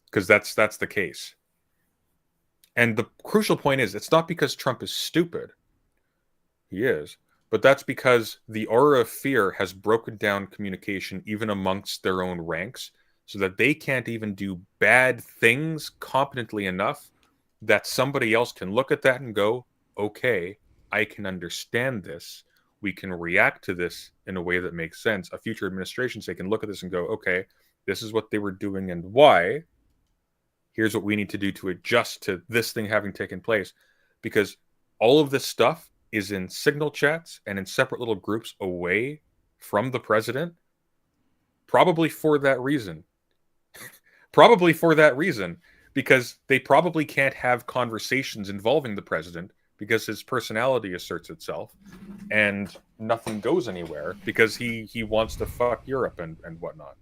Because that's the case. And the crucial point is, it's not because Trump is stupid. He is. But that's because the aura of fear has broken down communication even amongst their own ranks, so that they can't even do bad things competently enough that somebody else can look at that and go, okay, I can understand this. We can react to this in a way that makes sense. A future administration, say, can look at this and go, okay, this is what they were doing and why. Here's what we need to do to adjust to this thing having taken place. Because all of this stuff is in Signal chats and in separate little groups away from the president. Probably for that reason. Because they probably can't have conversations involving the president because his personality asserts itself and nothing goes anywhere because he wants to fuck Europe and whatnot.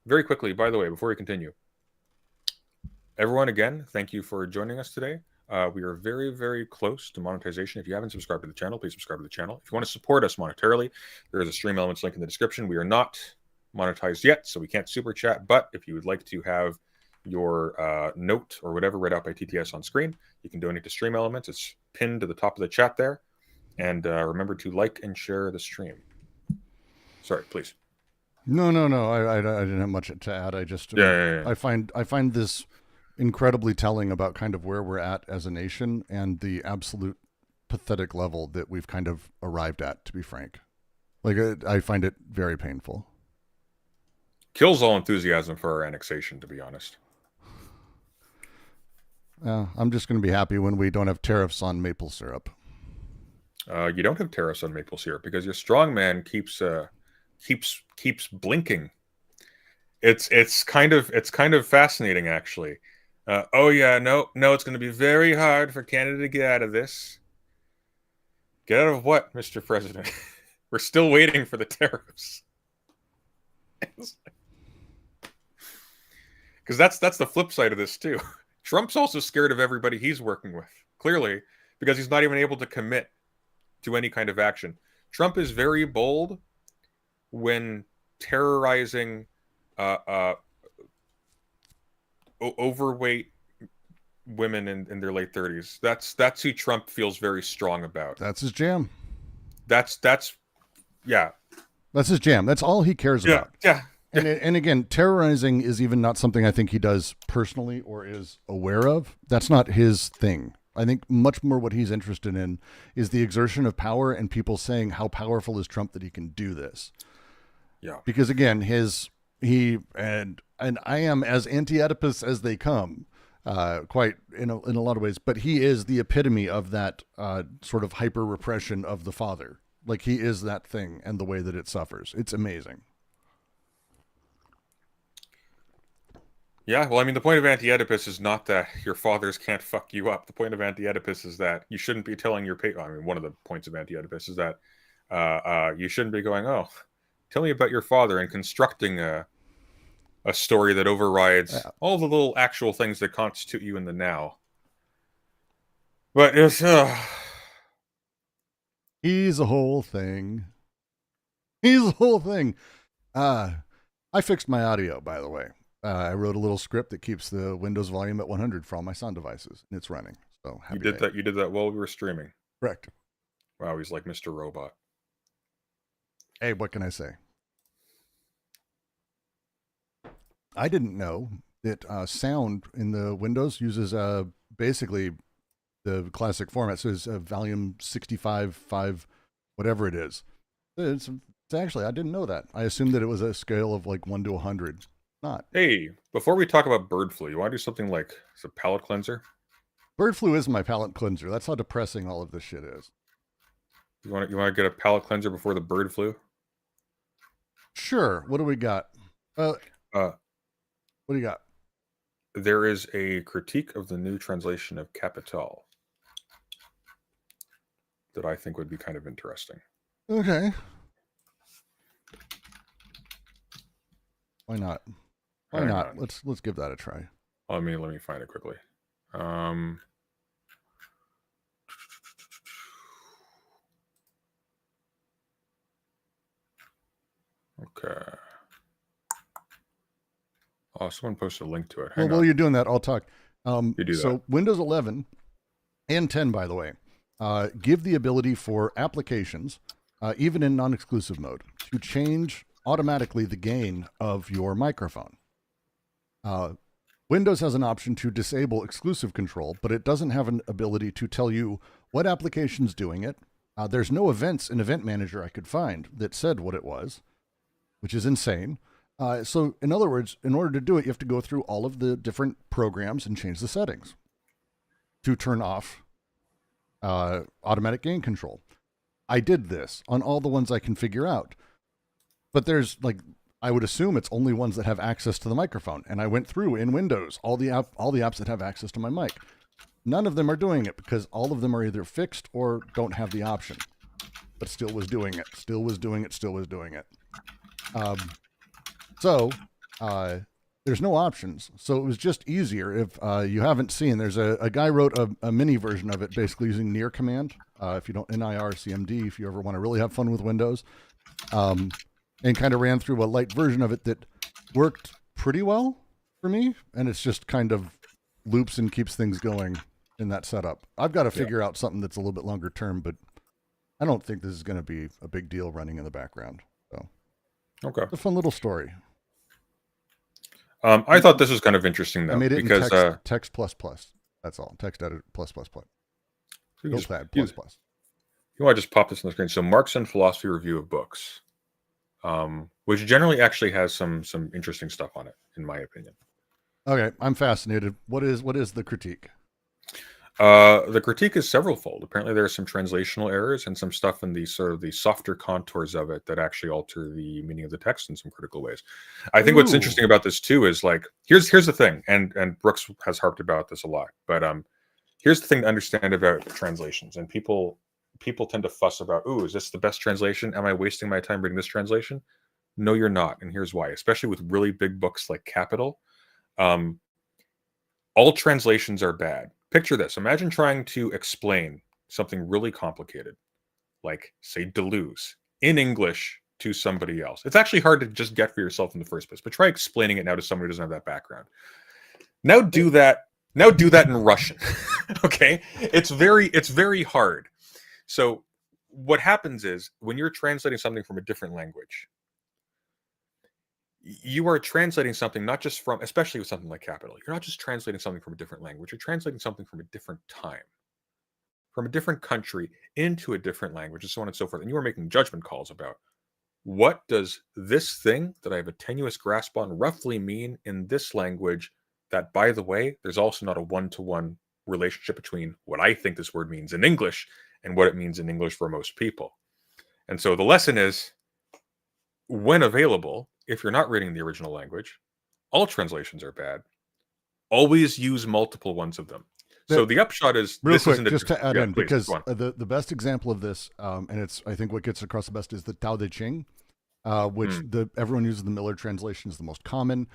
Very quickly, by the way, before we continue, everyone, again, thank you for joining us today. We are very, very close to monetization. If you haven't subscribed to the channel, please subscribe to the channel. If you want to support us monetarily, there is a Stream Elements link in the description. We are not monetized yet, so we can't super chat. But if you would like to have your note or whatever read out by TTS on screen, you can donate to Stream Elements. It's pinned to the top of the chat there. And remember to like and share the stream. Sorry, please. No. I didn't have much to add. I just I find this incredibly telling about kind of where we're at as a nation and the absolute pathetic level that we've kind of arrived at, to be frank. I find it very painful. Kills all enthusiasm for our annexation, to be honest. I'm just going to be happy when we don't have tariffs on maple syrup. You don't have tariffs on maple syrup because your strongman keeps blinking. It's kind of fascinating, actually. No, it's going to be very hard for Canada to get out of this. Get out of what, Mr. President? We're still waiting for the tariffs. Because that's the flip side of this, too. Trump's also scared of everybody he's working with, clearly, because he's not even able to commit to any kind of action. Trump is very bold when terrorizing overweight women in their late 30s. That's who Trump feels very strong about. That's his jam. That's his jam. That's all he cares about. Yeah. And again, terrorizing is even not something I think he does personally or is aware of. That's not his thing. I think much more what he's interested in is the exertion of power and people saying how powerful is Trump that he can do this. Yeah. Because again, and I am as anti-Oedipus as they come, quite in a lot of ways. But he is the epitome of that sort of hyper repression of the father. Like he is that thing, and the way that it suffers. It's amazing. Yeah, well, I mean, the point of anti-Oedipus is not that your fathers can't fuck you up. The point of anti-Oedipus is that you shouldn't be telling your I mean, one of the points of anti-Oedipus is that you shouldn't be going, oh, tell me about your father, and constructing a story that overrides all the little actual things that constitute you in the now. But it's he's a whole thing. He's a whole thing. I fixed my audio, by the way. I wrote a little script that keeps the Windows volume at 100 for all my sound devices, and it's running. So you did that. You did that while we were streaming. Correct. Wow, he's like Mr. Robot. Hey, what can I say? I didn't know that sound in the Windows uses basically the classic format. So it's volume 65.5, whatever it is. It's actually, I didn't know that. I assumed that it was a scale of like 1 to 100. Not. Hey, before we talk about bird flu, you want to do something like a palate cleanser? Bird flu is my palate cleanser. That's how depressing all of this shit is. You want to get a palate cleanser before the bird flu? Sure. What do we got? What do you got? There is a critique of the new translation of Capital that I think would be kind of interesting. Okay. Why not? Why not? Let's give that a try. Let me find it quickly. Okay. Oh, someone posted a link to it. Well, while you're doing that, I'll talk. You do that. So Windows 11 and 10, by the way, give the ability for applications, even in non-exclusive mode, to change automatically the gain of your microphone. Windows has an option to disable exclusive control, but it doesn't have an ability to tell you what application's doing it. There's no events in Event Manager I could find that said what it was, which is insane. So in other words, in order to do it, you have to go through all of the different programs and change the settings to turn off automatic gain control. I did this on all the ones I can figure out. But there's like, I would assume it's only ones that have access to the microphone. And I went through in Windows, all the apps that have access to my mic. None of them are doing it because all of them are either fixed or don't have the option, but still was doing it. So there's no options. So it was just easier. If you haven't seen, there's a guy wrote a mini version of it, basically using NIR command. If you don't, NIR CMD, if you ever want to really have fun with Windows. And kind of ran through a light version of it that worked pretty well for me. And it's just kind of loops and keeps things going in that setup. I've got to figure out something that's a little bit longer term, but I don't think this is going to be a big deal running in the background. So, okay, it's a fun little story. I thought this was kind of interesting though. I made it because in text plus plus. That's all. Text edit plus plus plus. Notepad plus plus. You want to just pop this on the screen? So, Marx and Philosophy Review of Books, which generally actually has some interesting stuff on it, in my opinion. Okay, I'm fascinated. What is the critique? The critique is severalfold. Apparently, there are some translational errors and some stuff in the sort of the softer contours of it that actually alter the meaning of the text in some critical ways. I think what's interesting about this too is like here's the thing, and Brooks has harped about this a lot. But here's the thing to understand about translations, and people tend to fuss about, is this the best translation? Am I wasting my time reading this translation? No, you're not, and here's why. Especially with really big books like Capital, all translations are bad. Picture this. Imagine trying to explain something really complicated, like, say, Deleuze, in English to somebody else. It's actually hard to just get for yourself in the first place, but try explaining it now to somebody who doesn't have that background. Now do that in Russian. Okay? It's very hard. So what happens is when you're translating something from a different language, you are translating something not just from, especially with something like capital, you're not just translating something from a different language, you're translating something from a different time, from a different country into a different language, and so on and so forth. And you are making judgment calls about what does this thing that I have a tenuous grasp on roughly mean in this language that, by the way, there's also not a one-to-one relationship between what I think this word means in English and what it means in English for most people. And so the lesson is, when available, if you're not reading the original language, all translations are bad. Always use multiple ones of them. So the upshot is, real this quick, isn't just to add in, please, because go on. the best example of this, and it's, I think what gets across the best, is the Tao Te Ching, which everyone uses the Miller translation, is the most common.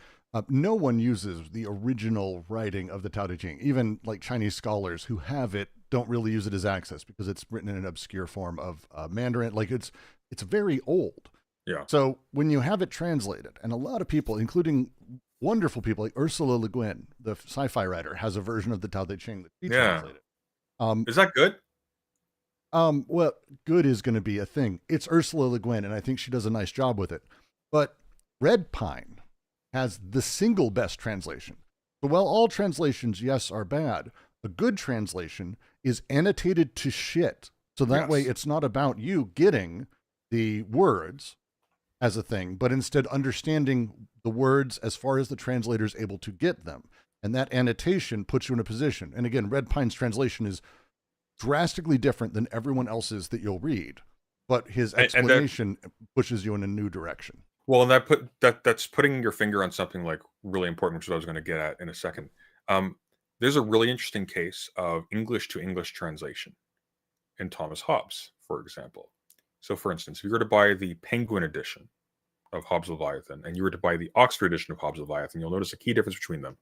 No one uses the original writing of the Tao Te Ching. Even like Chinese scholars who have it don't really use it as access, because it's written in an obscure form of Mandarin. Like it's very old. Yeah. So when you have it translated, and a lot of people, including wonderful people like Ursula Le Guin, the sci-fi writer, has a version of the Tao Te Ching that she translated. Is that good? Well, good is going to be a thing. It's Ursula Le Guin, and I think she does a nice job with it. But Red Pine has the single best translation. So while all translations, yes, are bad, a good translation is annotated to shit. So that way it's not about you getting the words as a thing, but instead understanding the words as far as the translator is able to get them. And that annotation puts you in a position. And again, Red Pine's translation is drastically different than everyone else's that you'll read, but his explanation pushes you in a new direction. Well, and that's putting your finger on something like really important, which is what I was going to get at in a second. There's a really interesting case of English to English translation in Thomas Hobbes, for example. So, for instance, if you were to buy the Penguin edition of Hobbes' Leviathan and you were to buy the Oxford edition of Hobbes' Leviathan, you'll notice a key difference between them.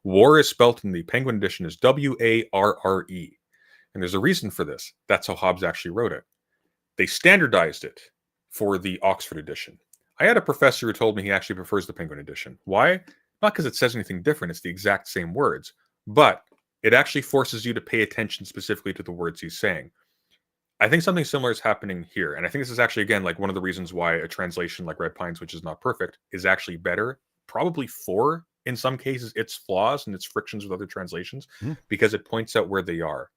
War is spelt in the Penguin edition as W-A-R-R-E. And there's a reason for this. That's how Hobbes actually wrote it. They standardized it for the Oxford edition. I had a professor who told me he actually prefers the Penguin edition. Why? Not because it says anything different. It's the exact same words. But it actually forces you to pay attention specifically to the words he's saying. I think something similar is happening here. And I think this is actually, again, like one of the reasons why a translation like Red Pines, which is not perfect, is actually better. Probably for, in some cases, its flaws and its frictions with other translations, because it points out where they are.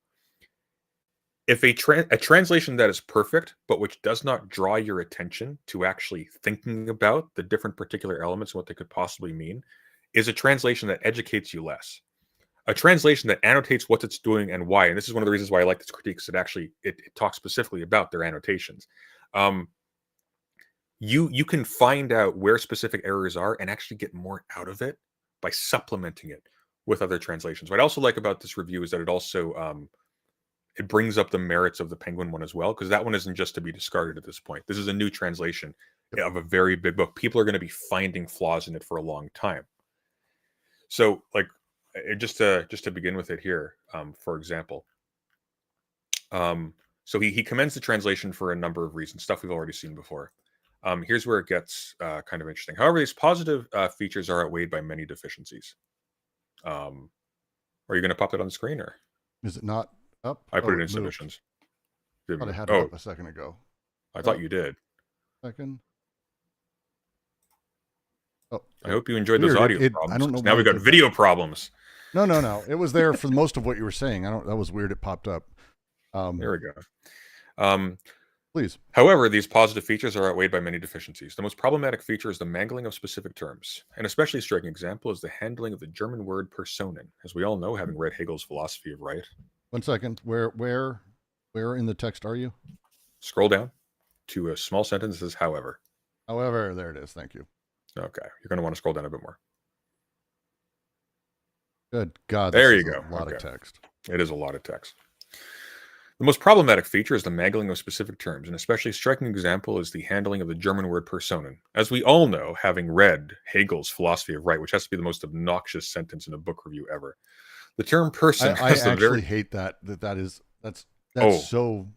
If a translation that is perfect, but which does not draw your attention to actually thinking about the different particular elements and what they could possibly mean, is a translation that educates you less. A translation that annotates what it's doing and why, and this is one of the reasons why I like this critique, because it talks specifically about their annotations. You can find out where specific errors are and actually get more out of it by supplementing it with other translations. What I also like about this review is that it also it brings up the merits of the Penguin one as well, because that one isn't just to be discarded at this point. This is a new translation of a very big book. People are going to be finding flaws in it for a long time. So, like, just to begin with it here, for example, so he commends the translation for a number of reasons, stuff we've already seen before. Here's where it gets kind of interesting. However, these positive features are outweighed by many deficiencies. Are you going to pop that on the screen, or is it not up? I put it in submissions. I thought I had it up a second ago. I thought you did. Second. Oh, I hope you enjoyed those audio problems. I don't know. Now we've got video problems. No. It was there for most of what you were saying. That was weird. It popped up. There we go. Please. However, these positive features are outweighed by many deficiencies. The most problematic feature is the mangling of specific terms. An especially striking example is the handling of the German word personen. As we all know, having read Hegel's philosophy of right. 1 second. Where in the text are you? Scroll down to a small sentence that says however. However, there it is. Thank you. Okay. You're going to want to scroll down a bit more. Good God. There you go. A lot of text. It is a lot of text. The most problematic feature is the mangling of specific terms. An especially striking example is the handling of the German word personen. As we all know, having read Hegel's philosophy of right, which has to be the most obnoxious sentence in a book review ever, the term person I actually hate that. That's so,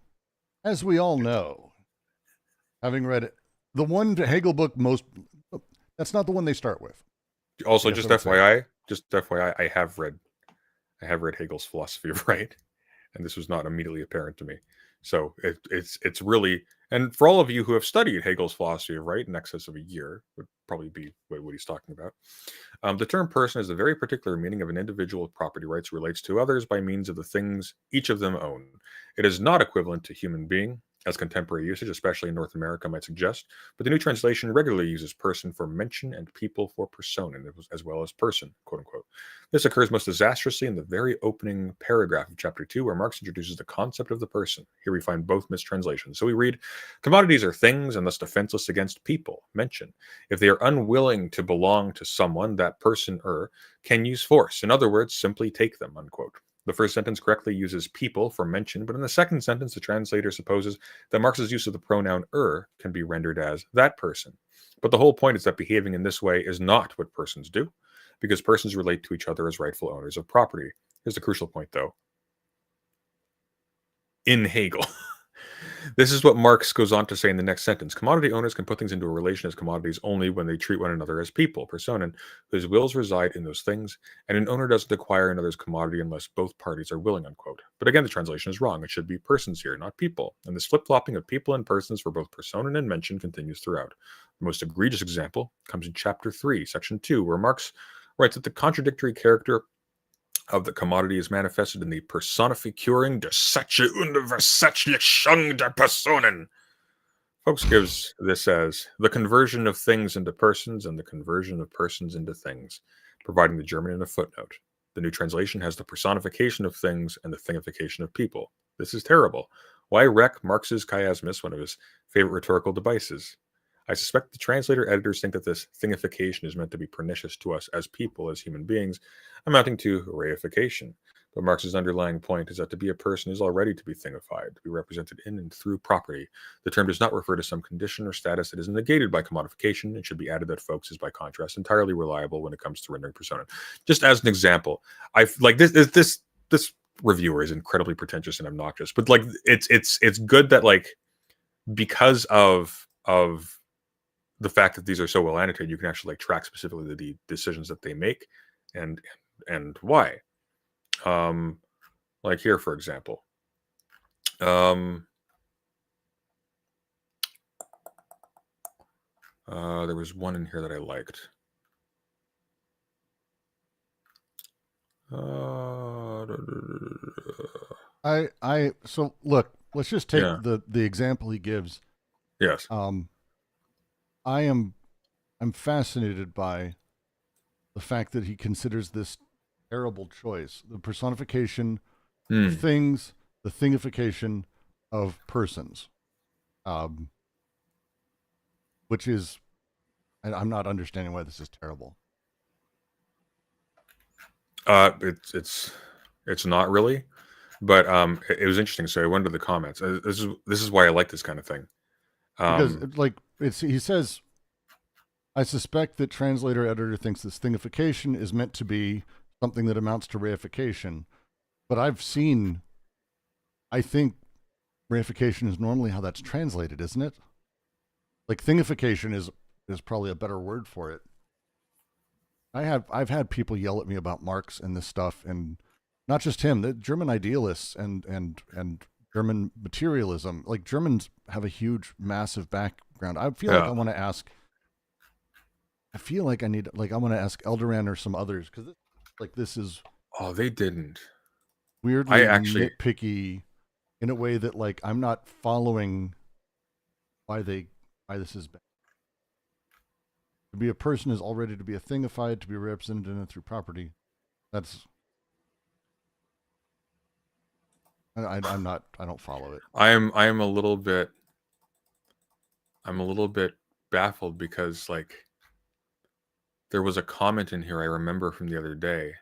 as we all know, having read it, the one Hegel book that's not the one they start with. Also, just FYI, I have read Hegel's philosophy of right, and this was not immediately apparent to me. So it's really, And for all of you who have studied Hegel's philosophy of right in excess of a year, would probably be what he's talking about. The term person is a very particular meaning of an individual with property rights who relates to others by means of the things each of them own. It is not equivalent to human being, as contemporary usage, especially in North America, might suggest, but the New Translation regularly uses person for mention and people for personen, as well as person, quote unquote. This occurs most disastrously in the very opening paragraph of chapter 2, where Marx introduces the concept of the person. Here we find both mistranslations. So we read, commodities are things and thus defenseless against people, mention. If they are unwilling to belong to someone, that person can use force. In other words, simply take them, unquote. The first sentence correctly uses people for mention, but in the second sentence, the translator supposes that Marx's use of the pronoun can be rendered as that person. But the whole point is that behaving in this way is not what persons do, because persons relate to each other as rightful owners of property. Here's the crucial point, though. In Hegel. This is what Marx goes on to say in the next sentence. Commodity owners can put things into a relation as commodities only when they treat one another as people, personen, whose wills reside in those things, and an owner doesn't acquire another's commodity unless both parties are willing, unquote. But again, the translation is wrong. It should be persons here, not people. And this flip-flopping of people and persons for both personen and mention continues throughout. The most egregious example comes in chapter 3, section 2, where Marx writes that the contradictory character of the commodity is manifested in the Personifizierung der Sache und Versetzlichung der Personen. Folks gives this as the conversion of things into persons and the conversion of persons into things, providing the German in a footnote. The New Translation has the personification of things and the thingification of people. This is terrible. Why wreck Marx's chiasmus, one of his favorite rhetorical devices? I suspect the translator editors think that this thingification is meant to be pernicious to us as people, as human beings, amounting to reification. But Marx's underlying point is that to be a person is already to be thingified, to be represented in and through property. The term does not refer to some condition or status that is negated by commodification. It should be added that folks is, by contrast, entirely reliable when it comes to rendering persona. Just as an example, I've like this reviewer is incredibly pretentious and obnoxious, but like it's good that like because of the fact that these are so well annotated, you can actually like track specifically the decisions that they make and why. Like here, for example, there was one in here that I liked. So look, let's just take the example he gives. Yes. I'm fascinated by the fact that he considers this terrible choice, the personification of things, the thingification of persons, which is, and I'm not understanding why this is terrible. It's not really, but it was interesting. So I went to the comments. This is why I like this kind of thing. Because like he says, I suspect that translator editor thinks this thingification is meant to be something that amounts to reification, but I think reification is normally how that's translated, isn't it? Like thingification is probably a better word for it. I've had people yell at me about Marx and this stuff, and not just him, the German idealists and German materialism. Like Germans have a huge, massive background. I feel like I want to ask. I feel like I want to ask Eldoran or some others because this is. Oh, they didn't. Weirdly nitpicky, in a way that like I'm not following why this is bad. To be a person is already to be a thingified, to be represented in it through property. That's. I don't follow it. I'm a little bit baffled because like there was a comment in here I remember from the other day.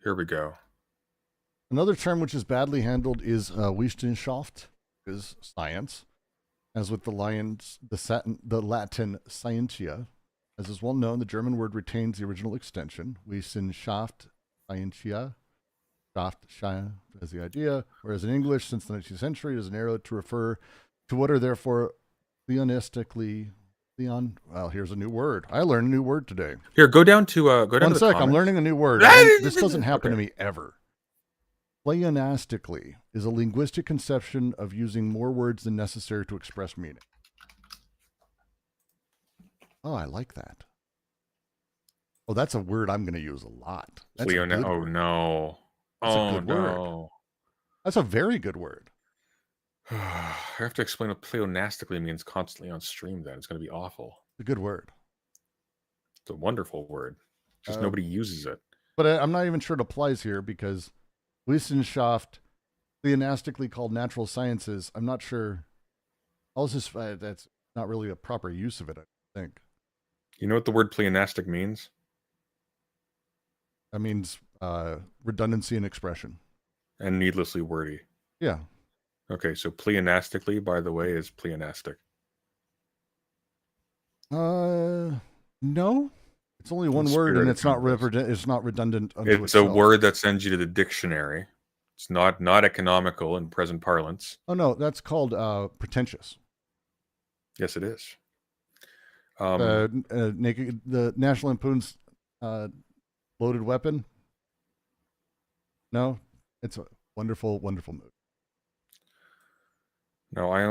Here we go. Another term which is badly handled is Wissenschaft, is science. As with the Latin scientia, as is well known, the German word retains the original extension, Wissenschaft, scientia, as the idea, whereas in English, since the 19th century, it is narrowed to refer to what are therefore well, here's a new word. I learned a new word today. Here, go down to One sec, I'm learning a new word. This doesn't happen to me ever. Pleonastically is a linguistic conception of using more words than necessary to express meaning. Oh, I like that. Oh, that's a word I'm going to use a lot. That's a good Oh, word. no. That's Oh, a good word. no. That's a very good word. I have to explain what pleonastically means constantly on stream then. It's going to be awful. It's a good word. It's a wonderful word. Just nobody uses it. But I'm not even sure it applies here because Wissenschaft, pleonastically called natural sciences, I'm not sure. Also, that's not really a proper use of it, I think. You know what the word pleonastic means? That means redundancy in expression. And needlessly wordy. Yeah. Okay, so pleonastically, by the way, is pleonastic. No. It's only one word, and it's not redundant. Unto It's itself. a word that sends you to the dictionary. It's not economical in present parlance. Oh no, that's called pretentious. Yes, it is. The National Lampoon's Loaded Weapon. No, it's a wonderful, wonderful movie. No, I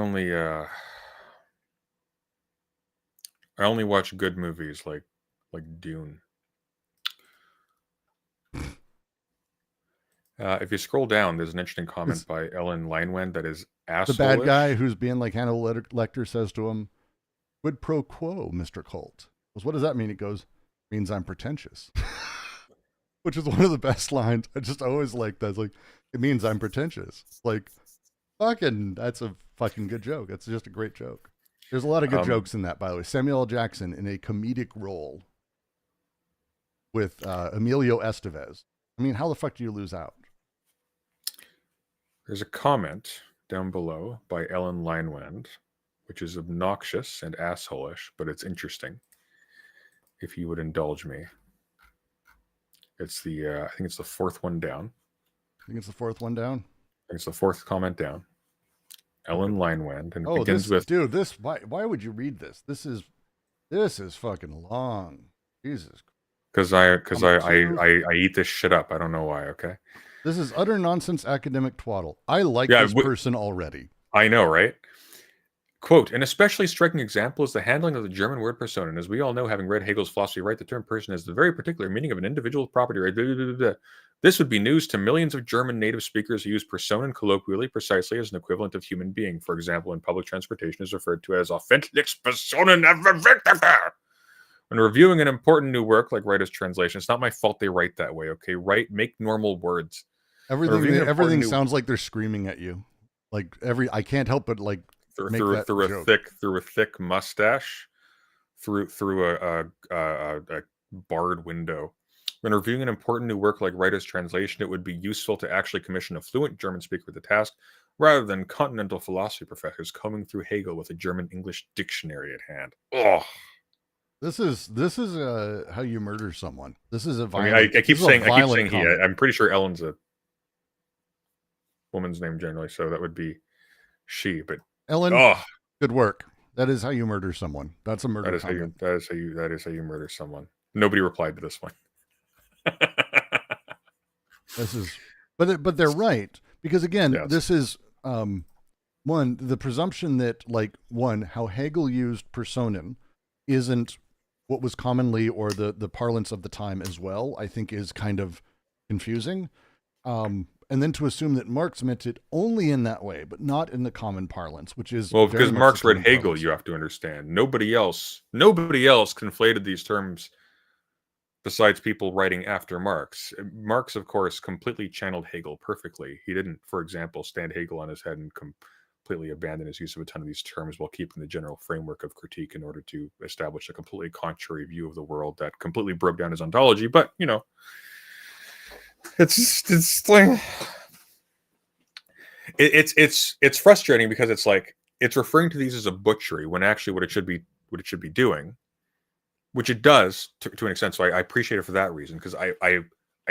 only watch good movies like Dune. If you scroll down, there's an interesting comment by Ellen Leinwand that is asshole-ish. The bad guy who's being like Hannibal Lecter says to him, "Quid pro quo, Mr. Colt." Goes, what does that mean? He goes, "Means I'm pretentious." Which is one of the best lines. I always like that. It's like, it means I'm pretentious. Like, fucking, that's a fucking good joke. That's just a great joke. There's a lot of good jokes in that, by the way. Samuel L. Jackson in a comedic role with Emilio Estevez. I mean, how the fuck do you lose out? There's a comment down below by Ellen Leinwand, which is obnoxious and asshole-ish, but it's interesting. If you would indulge me. It's I think it's the fourth one down. I think it's the fourth one down. I think it's the fourth comment down. Ellen Leinwand, and it begins with, dude, why would you read this? This is fucking long. Jesus. Because I eat this shit up. I don't know why. Okay. This is utter nonsense academic twaddle. I like this person already. I know, right? Quote, an especially striking example is the handling of the German word personen. As we all know, having read Hegel's philosophy right, the term person has the very particular meaning of an individual's property right. Blah, blah, blah, blah. This would be news to millions of German native speakers who use personen colloquially precisely as an equivalent of human being. For example, in public transportation is referred to as Auffälligkeitspersonen. When reviewing an important new work like writer's translation, it's not my fault they write that way, okay? Make normal words. Everything sounds like they're screaming at you. Like I can't help but like through a thick mustache, through a barred window. When reviewing an important new work like writer's translation, it would be useful to actually commission a fluent German speaker with the task, rather than continental philosophy professors combing through Hegel with a German-English dictionary at hand. Ugh. This is how you murder someone. This is a violent. I keep saying he. I'm pretty sure Ellen's a woman's name generally, so that would be she. But Ellen, good work. That is how you murder someone. That's a murder. That is how you murder someone. Nobody replied to this one. But they're right, because again, this is one, the presumption that how Hegel used personen isn't what was commonly or the parlance of the time as well, I think is kind of confusing. And then to assume that Marx meant it only in that way, but not in the common parlance, which is because Marx read Hegel, parlance. You have to understand. Nobody else conflated these terms besides people writing after Marx. Marx, of course, completely channeled Hegel perfectly. He didn't, for example, stand Hegel on his head and completely abandon his use of a ton of these terms while keeping the general framework of critique in order to establish a completely contrary view of the world that completely broke down his ontology. But, it's frustrating because it's like it's referring to these as a butchery when actually what it should be doing, which it does to an extent. So I appreciate it for that reason, because I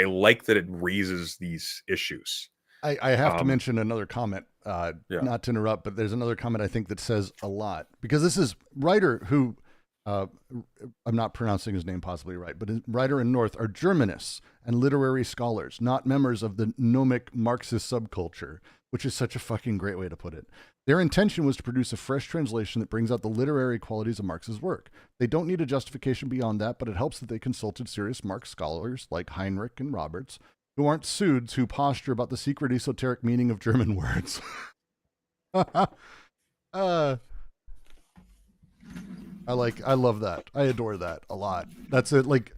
like that it raises these issues. I have to mention another comment, not to interrupt, but there's another comment I think that says a lot, because this is writer who I'm not pronouncing his name possibly right, but writer and North are Germanists and literary scholars, not members of the gnomic Marxist subculture, which is such a fucking great way to put it. Their intention was to produce a fresh translation that brings out the literary qualities of Marx's work. They don't need a justification beyond that, but it helps that they consulted serious Marx scholars like Heinrich and Roberts, who aren't pseuds who posture about the secret esoteric meaning of German words. I love that. I adore that a lot. That's it. Like,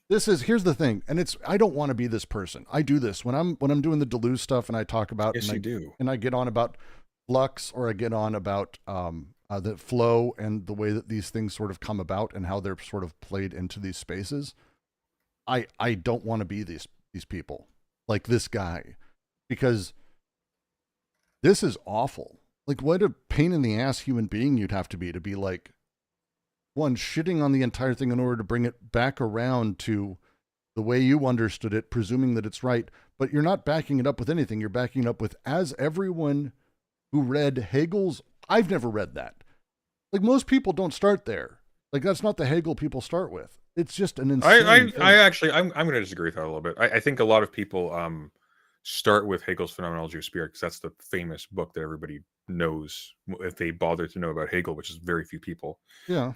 here's the thing, and I don't want to be this person. I do this when I'm doing the Deleuze stuff, and I talk about, Yes, you do. And I get on about flux, or I get on about the flow and the way that these things sort of come about and how they're sort of played into these spaces. I don't want to be these people, like this guy, because this is awful. Like, what a pain in the ass human being you'd have to be like, one, shitting on the entire thing in order to bring it back around to the way you understood it, presuming that it's right, but you're not backing it up with anything. You're backing it up with, as everyone who read Hegel's, I've never read that. Like, most people don't start there. Like, that's not the Hegel people start with. It's just an insane thing. I'm going to disagree with that a little bit. I think a lot of people start with Hegel's Phenomenology of Spirit because that's the famous book that everybody knows if they bother to know about Hegel, which is very few people. Yeah.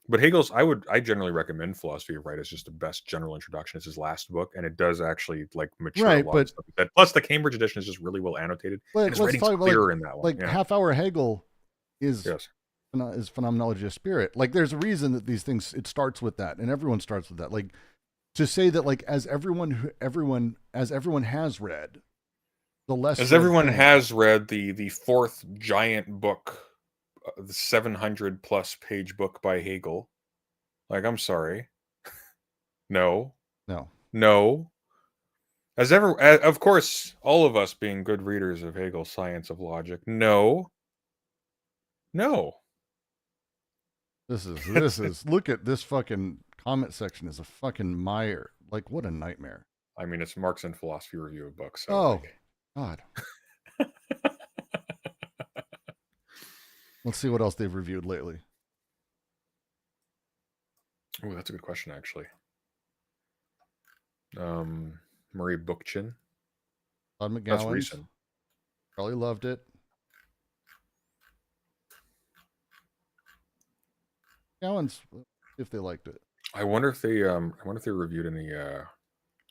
But Hegel's, I generally recommend Philosophy of Right as just the best general introduction. It's his last book, and it does actually like mature a lot of stuff. Plus, the Cambridge edition is just really well annotated. And his writing's clearer in that one. Like, half-hour Hegel is Phenomenology of Spirit. Like, there's a reason that these things, it starts with that, and everyone starts with that. Like, to say that, like, as everyone has read, the less as everyone has read the fourth giant book, the 700 plus page book by Hegel. Like, I'm sorry. No. Of course, all of us being good readers of Hegel's Science of Logic. No. This is look at this fucking comment section is a fucking mire. Like, what a nightmare. I mean, it's Marx and Philosophy review of books. So God. Let's see what else they've reviewed lately. Oh, that's a good question, actually. Murray Bookchin. Todd McGowan. That's recent. Probably loved it. McGowan's, if they liked it. I wonder if they reviewed any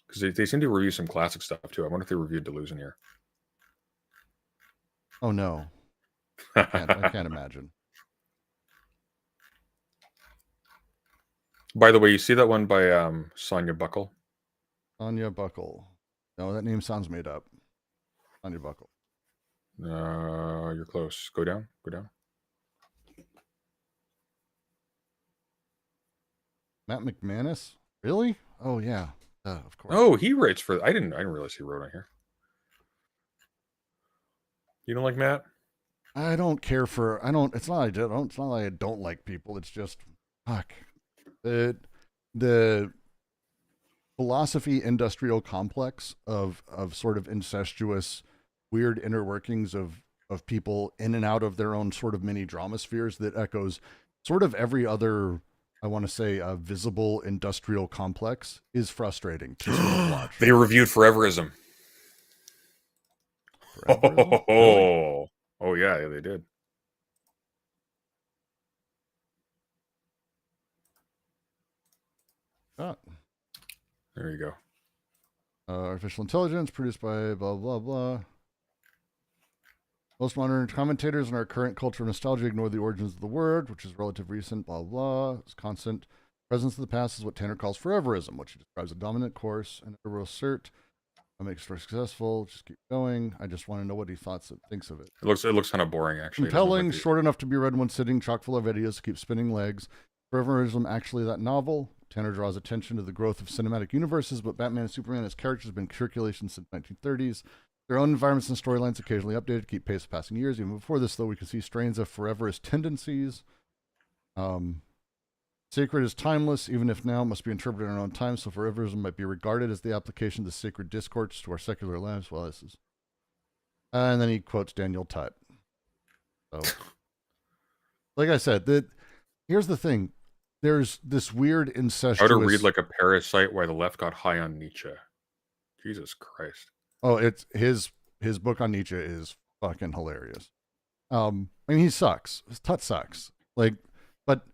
because they seem to review some classic stuff too. I wonder if they reviewed Deleuze in here. Oh no. I can't imagine. By the way, you see that one by Sonia Buckle? Sonia Buckle. No, that name sounds made up. Sonia Buckle. You're close. Go down. Matt McManus? Really? Oh yeah. Of course. Oh, he writes for. I didn't realize he wrote on here. You don't like Matt? I don't care for. I don't. It's not. I don't. It's not like I don't like people. It's just fuck. The philosophy industrial complex of sort of incestuous, weird inner workings of people in and out of their own sort of mini drama spheres that echoes sort of every other, I want to say, visible industrial complex is frustrating to sort of watch. They reviewed Foreverism. Really? Oh yeah, they did. There you go. Artificial intelligence produced by blah blah blah. Most modern commentators in our current culture of nostalgia ignore the origins of the word, which is relative recent, blah blah. It's constant. Presence of the past is what Tanner calls foreverism, which describes a dominant course and a assert. That makes for successful. Just keep going. I just want to know what he thinks of it. It looks kind of boring, actually. Compelling, short enough to be read in one sitting, chock full of ideas to keep spinning legs. Foreverism actually that novel. Tanner draws attention to the growth of cinematic universes, but Batman and Superman as characters have been in circulation since the 1930s. Their own environments and storylines occasionally updated to keep pace with passing years. Even before this, though, we can see strains of foreverist tendencies. Sacred is timeless, even if now it must be interpreted in our own time, so foreverism might be regarded as the application of the sacred discourse to our secular lives. Well, this is... and then he quotes Daniel Tutt. So, like I said, here's the thing. there's this weird incestuous... How to read like a parasite why the left got high on Nietzsche. Jesus Christ. Oh, it's his book on Nietzsche is fucking hilarious. I mean, he sucks. Tut sucks. Like, but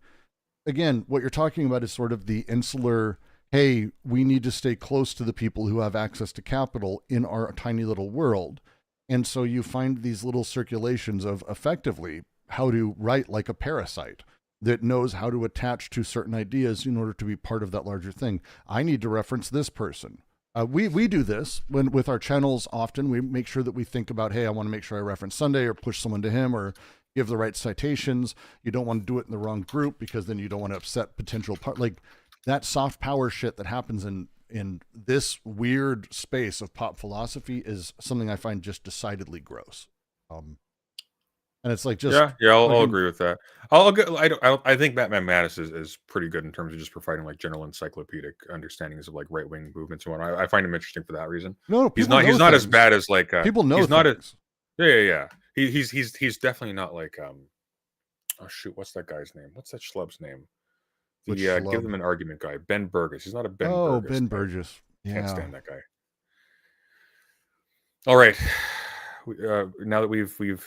again, what you're talking about is sort of the insular, hey, we need to stay close to the people who have access to capital in our tiny little world. And so you find these little circulations of effectively how to write like a parasite that knows how to attach to certain ideas in order to be part of that larger thing. I need to reference this person. We do this with our channels often. We make sure that we think about, hey, I want to make sure I reference Sunday or push someone to him or give the right citations. You don't want to do it in the wrong group because then you don't want to upset potential like that soft power shit that happens in this weird space of pop philosophy is something I find just decidedly gross. And it's like just I'll agree with that. I think Batman Mattis is pretty good in terms of just providing like general encyclopedic understandings of like right wing movements and whatnot. I find him interesting for that reason. No, he's not as bad as like people know. He's not as He's definitely not like oh shoot, what's that guy's name? What's that schlub's name? Give them an argument guy, Ben Burgess. He's not a Ben Burgess. Ben Burgess. Can't stand that guy. All right, now that we've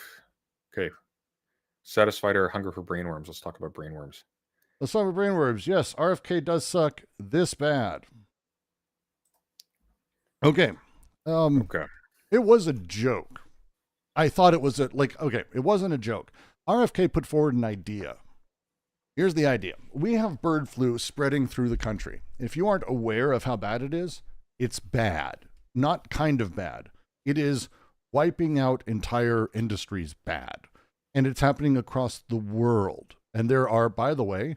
satisfied our hunger for brainworms, let's talk about brainworms. Let's talk about brainworms. Yes, RFK does suck this bad. Okay. It was a joke. I thought it was it wasn't a joke. RFK put forward an idea. Here's the idea. We have bird flu spreading through the country. If you aren't aware of how bad it is, it's bad. Not kind of bad. It is wiping out entire industries bad. And it's happening across the world. And there are, by the way,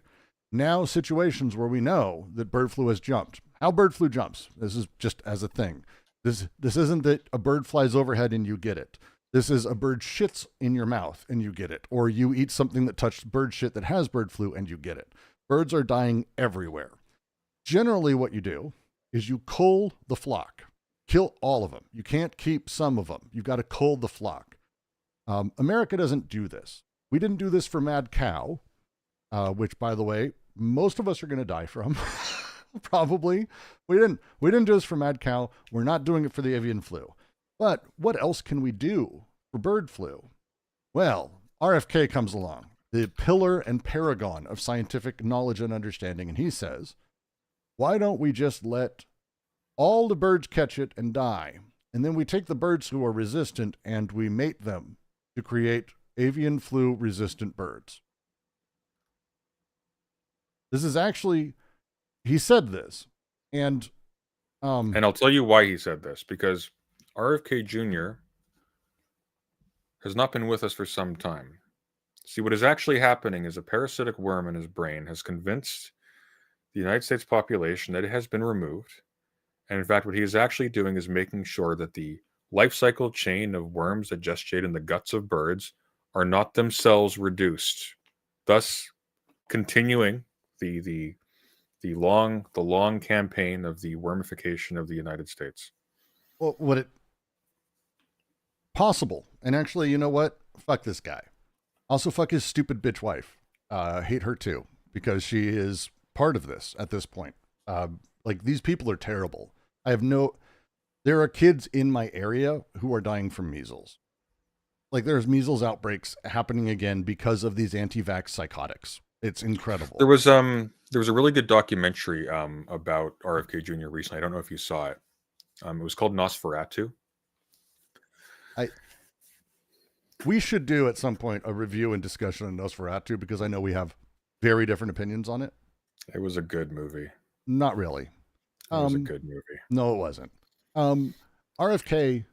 now situations where we know that bird flu has jumped. How bird flu jumps. This is just as a thing. This isn't that a bird flies overhead and you get it. This is a bird shits in your mouth and you get it. Or you eat something that touched bird shit that has bird flu and you get it. Birds are dying everywhere. Generally what you do is you cull the flock. Kill all of them. You can't keep some of them. You've got to cull the flock. America doesn't do this. We didn't do this for mad cow, which, by the way, most of us are going to die from. Probably. We didn't do this for mad cow. We're not doing it for the avian flu. But what else can we do for bird flu? Well, RFK comes along, the pillar and paragon of scientific knowledge and understanding, and he says, why don't we just let all the birds catch it and die? And then we take the birds who are resistant and we mate them to create avian flu resistant birds. This is actually, he said this, and I'll tell you why he said this, because RFK Jr. has not been with us for some time. See, what is actually happening is a parasitic worm in his brain has convinced the United States population that it has been removed. And in fact, what he is actually doing is making sure that the life cycle chain of worms that gestate in the guts of birds are not themselves reduced, thus continuing the long campaign of the wormification of the United States. Well, possible. And actually, you know what? Fuck this guy. Also, fuck his stupid bitch wife. Hate her too, because she is part of this at this point. Like, these people are terrible. There are kids in my area who are dying from measles. Like, there's measles outbreaks happening again because of these anti-vax psychotics. It's incredible. There was a really good documentary about RFK Jr. recently. I don't know if you saw it. It was called Nosferatu. We should do at some point a review and discussion on Nosferatu, because I know we have very different opinions on it. It was a good movie. Not really. It was a good movie. No, it wasn't. RFK,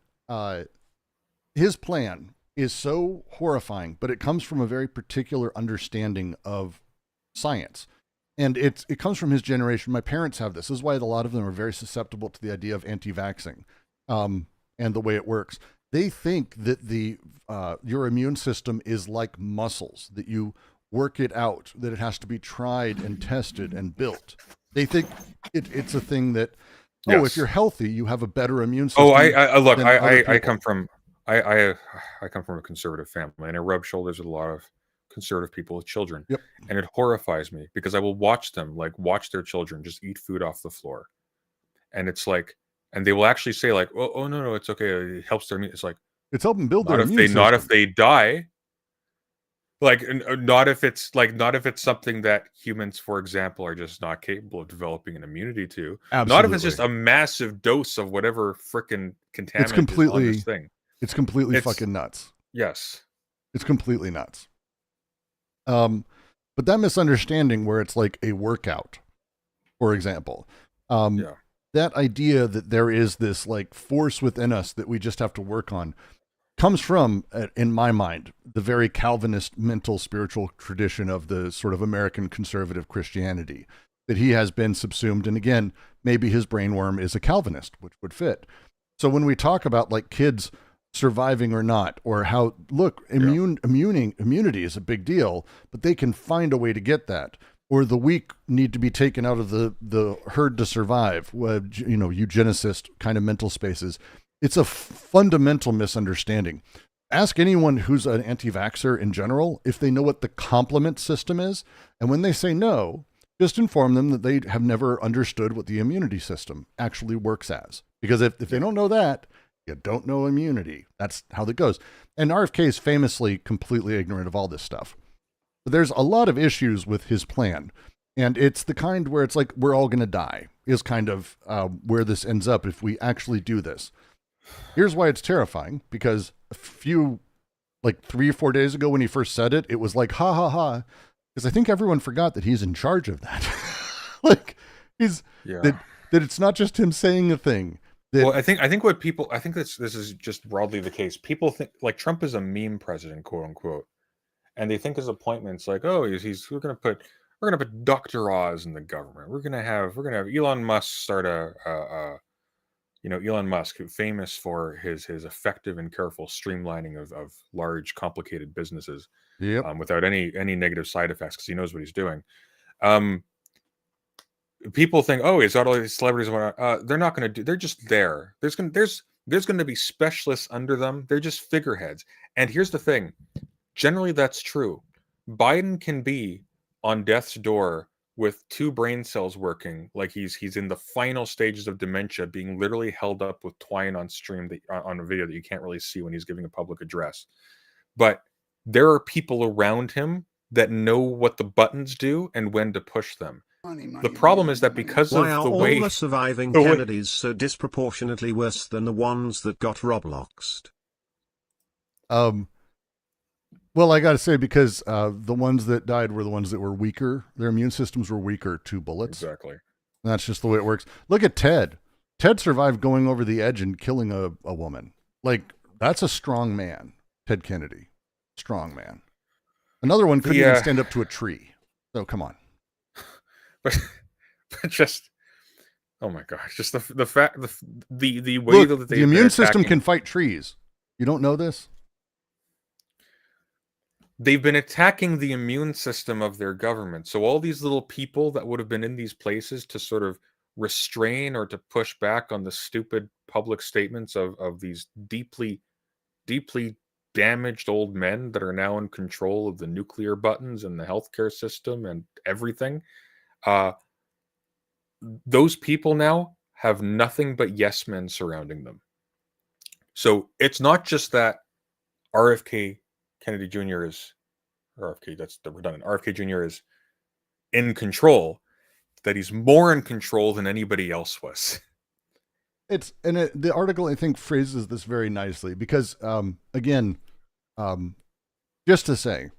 his plan is so horrifying, but it comes from a very particular understanding of science. And it comes from his generation. My parents have this. This is why a lot of them are very susceptible to the idea of anti-vaxxing and the way it works. They think that your immune system is like muscles, that you work it out, that it has to be tried and tested and built. They think it's a thing that, yes, if you're healthy, you have a better immune system. Oh, I come from a conservative family, and I rub shoulders with a lot of conservative people with children. Yep. And it horrifies me because I will watch them, like, watch their children just eat food off the floor. And it's like, and they will actually say, like, oh no, it's okay. It helps their immune. It's like, it's helping build their not if immune they, system. not if they die. Like, not if it's something that humans, for example, are just not capable of developing an immunity to. Absolutely. Not if it's just a massive dose of whatever frickin' contaminant is on this thing. It's completely fucking nuts. Yes. It's completely nuts. But that misunderstanding where it's like a workout, for example, that idea that there is this like force within us that we just have to work on comes from, in my mind, the very Calvinist mental spiritual tradition of the sort of American conservative Christianity, that he has been subsumed. And again, maybe his brainworm is a Calvinist, which would fit. So when we talk about like kids surviving or not, or how, look, immunity is a big deal, but they can find a way to get that, or the weak need to be taken out of the herd to survive, eugenicist kind of mental spaces. It's a fundamental misunderstanding. Ask anyone who's an anti-vaxxer in general if they know what the complement system is. And when they say no, just inform them that they have never understood what the immunity system actually works as. Because if they don't know that, you don't know immunity. That's how that goes. And RFK is famously completely ignorant of all this stuff. But there's a lot of issues with his plan. And it's the kind where it's like, we're all going to die is kind of where this ends up if we actually do this. Here's why it's terrifying, because a few, like 3 or 4 days ago when he first said it, it was like, ha ha ha, because I think everyone forgot that he's in charge of that. Like that it's not just him saying a thing. Well, I think what people, I think this is just broadly the case. People think like Trump is a meme president, quote unquote, and they think his appointments like, oh, we're gonna put Dr. Oz in the government. We're gonna have Elon Musk start Elon Musk, who's famous for his effective and careful streamlining of large, complicated businesses, without any negative side effects, because he knows what he's doing. People think, oh, he's got all these celebrities. They're not going to do. They're just there. There's going to be specialists under them. They're just figureheads. And here's the thing: generally, that's true. Biden can be on death's door with 2 brain cells working, like he's in the final stages of dementia, being literally held up with twine on stream on a video that you can't really see when he's giving a public address. But there are people around him that know what the buttons do and when to push them. The problem is that because of the way... Why are all the surviving Kennedys so disproportionately worse than the ones that got Robloxed? Well, I got to say, because the ones that died were the ones that were weaker. Their immune systems were weaker to bullets. Exactly. And that's just the way it works. Look at Ted. Ted survived going over the edge and killing a woman. Like, that's a strong man. Ted Kennedy. Strong man. Another one couldn't even stand up to a tree. So, come on. But just, oh my gosh, just the fact, the way that the immune system can fight trees. You don't know this? They've been attacking the immune system of their government. So all these little people that would have been in these places to sort of restrain or to push back on the stupid public statements of these deeply, deeply damaged old men that are now in control of the nuclear buttons and the healthcare system and everything. Those people now have nothing but yes men surrounding them. So it's not just that RFK Kennedy Jr. is RFK. That's redundant. RFK Jr. is in control. That he's more in control than anybody else was. The article, I think, phrases this very nicely because, again, just to say,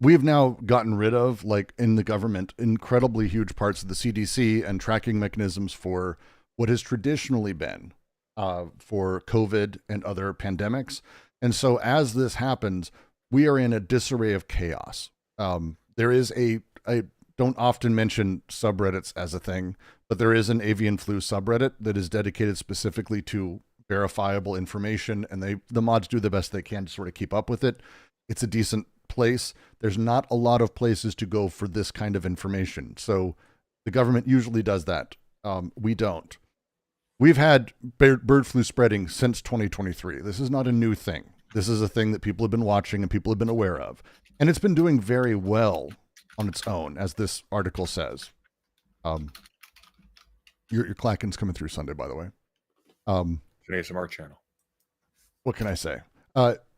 we have now gotten rid of, like in the government, incredibly huge parts of the CDC and tracking mechanisms for what has traditionally been for COVID and other pandemics. And so as this happens, we are in a disarray of chaos. There is I don't often mention subreddits as a thing, but there is an avian flu subreddit that is dedicated specifically to verifiable information, and the mods do the best they can to sort of keep up with it. It's a decent place. There's not a lot of places to go for this kind of information. So the government usually does that. We don't. We've had bird flu spreading since 2023. This is not a new thing. This is a thing that people have been watching and people have been aware of. And it's been doing very well on its own, as this article says. Your clacking's coming through Sunday, by the way. It's an ASMR channel. What can I say?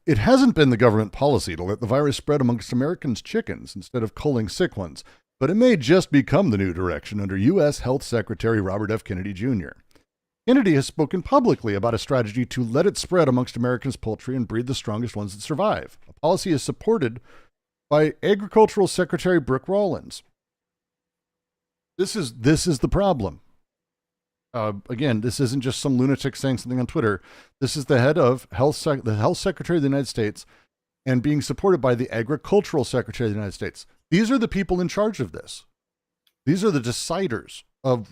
It hasn't been the government policy to let the virus spread amongst Americans' chickens instead of culling sick ones, but it may just become the new direction under U.S. Health Secretary Robert F. Kennedy Jr. Kennedy has spoken publicly about a strategy to let it spread amongst Americans' poultry and breed the strongest ones that survive. A policy is supported by Agricultural Secretary Brooke Rollins. This is the problem. Again, this isn't just some lunatic saying something on Twitter. This is the head of the Health Secretary of the United States, and being supported by the Agricultural Secretary of the United States. These are the people in charge of this. These are the deciders of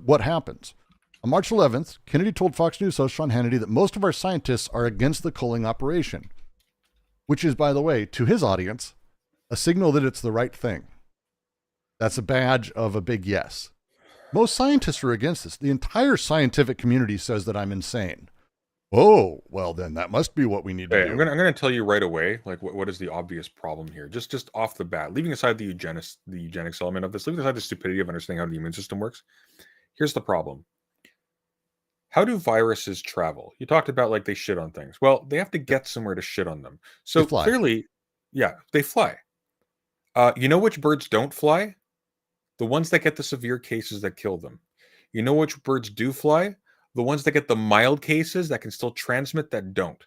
what happens. On March 11th, Kennedy told Fox News host Sean Hannity that most of our scientists are against the culling operation, which is, by the way, to his audience, a signal that it's the right thing. That's a badge of a big yes. Most scientists are against this. The entire scientific community says that I'm insane. Oh, well, then that must be what we need to do. I'm going to tell you right away, like, what is the obvious problem here? Just off the bat, leaving aside the eugenics element of this, leaving aside the stupidity of understanding how the immune system works, here's the problem. How do viruses travel? You talked about, like, they shit on things. Well, they have to get somewhere to shit on them. So clearly, yeah, they fly. You know which birds don't fly? The ones that get the severe cases that kill them. You know which birds do fly? The ones that get the mild cases that can still transmit that don't.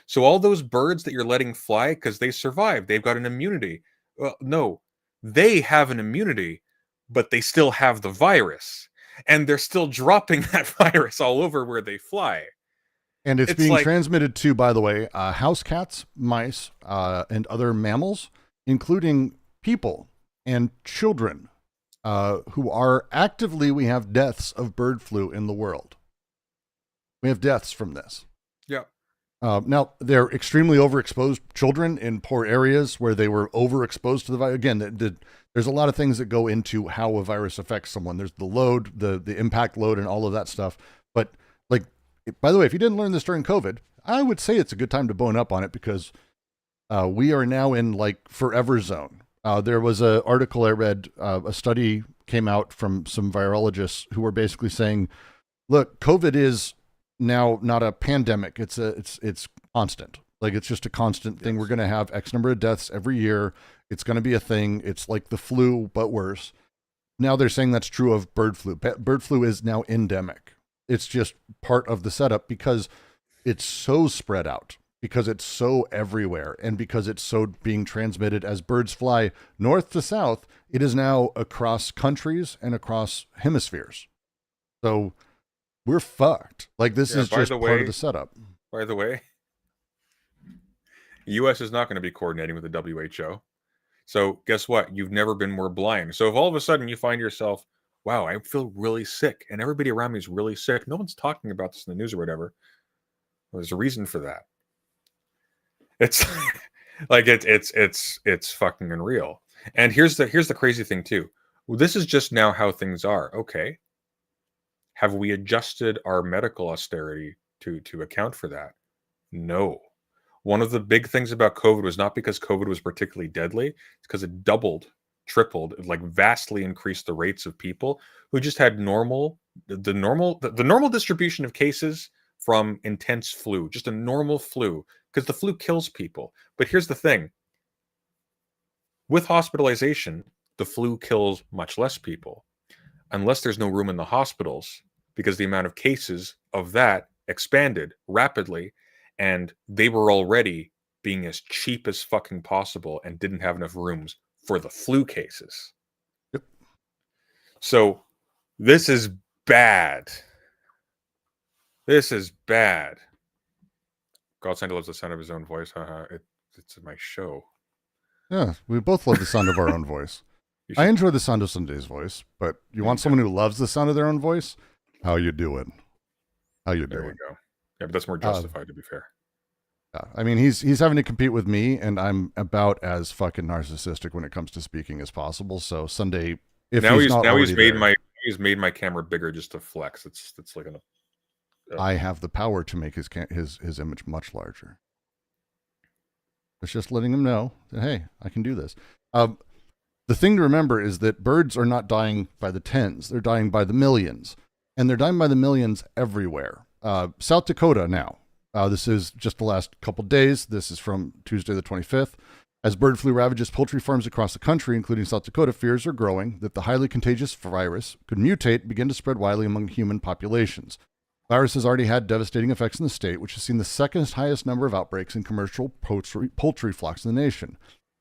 So all those birds that you're letting fly because they survive, they've got an immunity. No, they have an immunity, but they still have the virus. And they're still dropping that virus all over where they fly. And it's being transmitted to, by the way, house cats, mice, and other mammals, including people and children. Who are actively, we have deaths of bird flu in the world. We have deaths from this. Yeah. Now, they're extremely overexposed children in poor areas where they were overexposed to the virus. Again, there's a lot of things that go into how a virus affects someone. There's the load, the impact load, and all of that stuff. But, like, by the way, if you didn't learn this during COVID, I would say it's a good time to bone up on it because we are now in, like, forever zone. There was an article I read, a study came out from some virologists who were basically saying, look, COVID is now not a pandemic. It's constant. Like, it's just a constant thing. We're going to have X number of deaths every year. It's going to be a thing. It's like the flu, but worse. Now they're saying that's true of bird flu. Bird flu is now endemic. It's just part of the setup because it's so spread out, because it's so everywhere, and because it's so being transmitted as birds fly north to south. It is now across countries and across hemispheres. So we're fucked. Like, this is just part of the setup. By the way, the U.S. is not going to be coordinating with the WHO. So guess what? You've never been more blind. So if all of a sudden you find yourself, wow, I feel really sick, and everybody around me is really sick, no one's talking about this in the news or whatever, well, there's a reason for that. It's like it's fucking unreal. And here's the crazy thing too. Well, this is just now how things are. Okay. Have we adjusted our medical austerity to account for that? No. One of the big things about COVID was not because COVID was particularly deadly. It's because it doubled, tripled, like vastly increased the rates of people who just had the normal distribution of cases from intense flu, just a normal flu, because the flu kills people. But here's the thing. With hospitalization, the flu kills much less people, unless there's no room in the hospitals, because the amount of cases of that expanded rapidly, and they were already being as cheap as fucking possible and didn't have enough rooms for the flu cases. Yep. So this is bad. This is bad. God Santa loves the sound of his own voice. It's my show. Yeah, we both love the sound of our own voice. I enjoy the sound of Sunday's voice, but you want someone who loves the sound of their own voice? How you doing? How you doing? There we go. Yeah, but that's more justified, to be fair. Yeah, I mean, he's having to compete with me, and I'm about as fucking narcissistic when it comes to speaking as possible. So Sunday, if he's made my camera bigger just to flex. It's like I have the power to make his image much larger. It's just letting them know that, hey, I can do this. The thing to remember is that birds are not dying by the tens. They're dying by the millions. And they're dying by the millions everywhere. South Dakota now. This is just the last couple days. This is from Tuesday the 25th. As bird flu ravages poultry farms across the country, including South Dakota, fears are growing that the highly contagious virus could mutate and begin to spread widely among human populations. The virus has already had devastating effects in the state, which has seen the second highest number of outbreaks in commercial poultry flocks in the nation.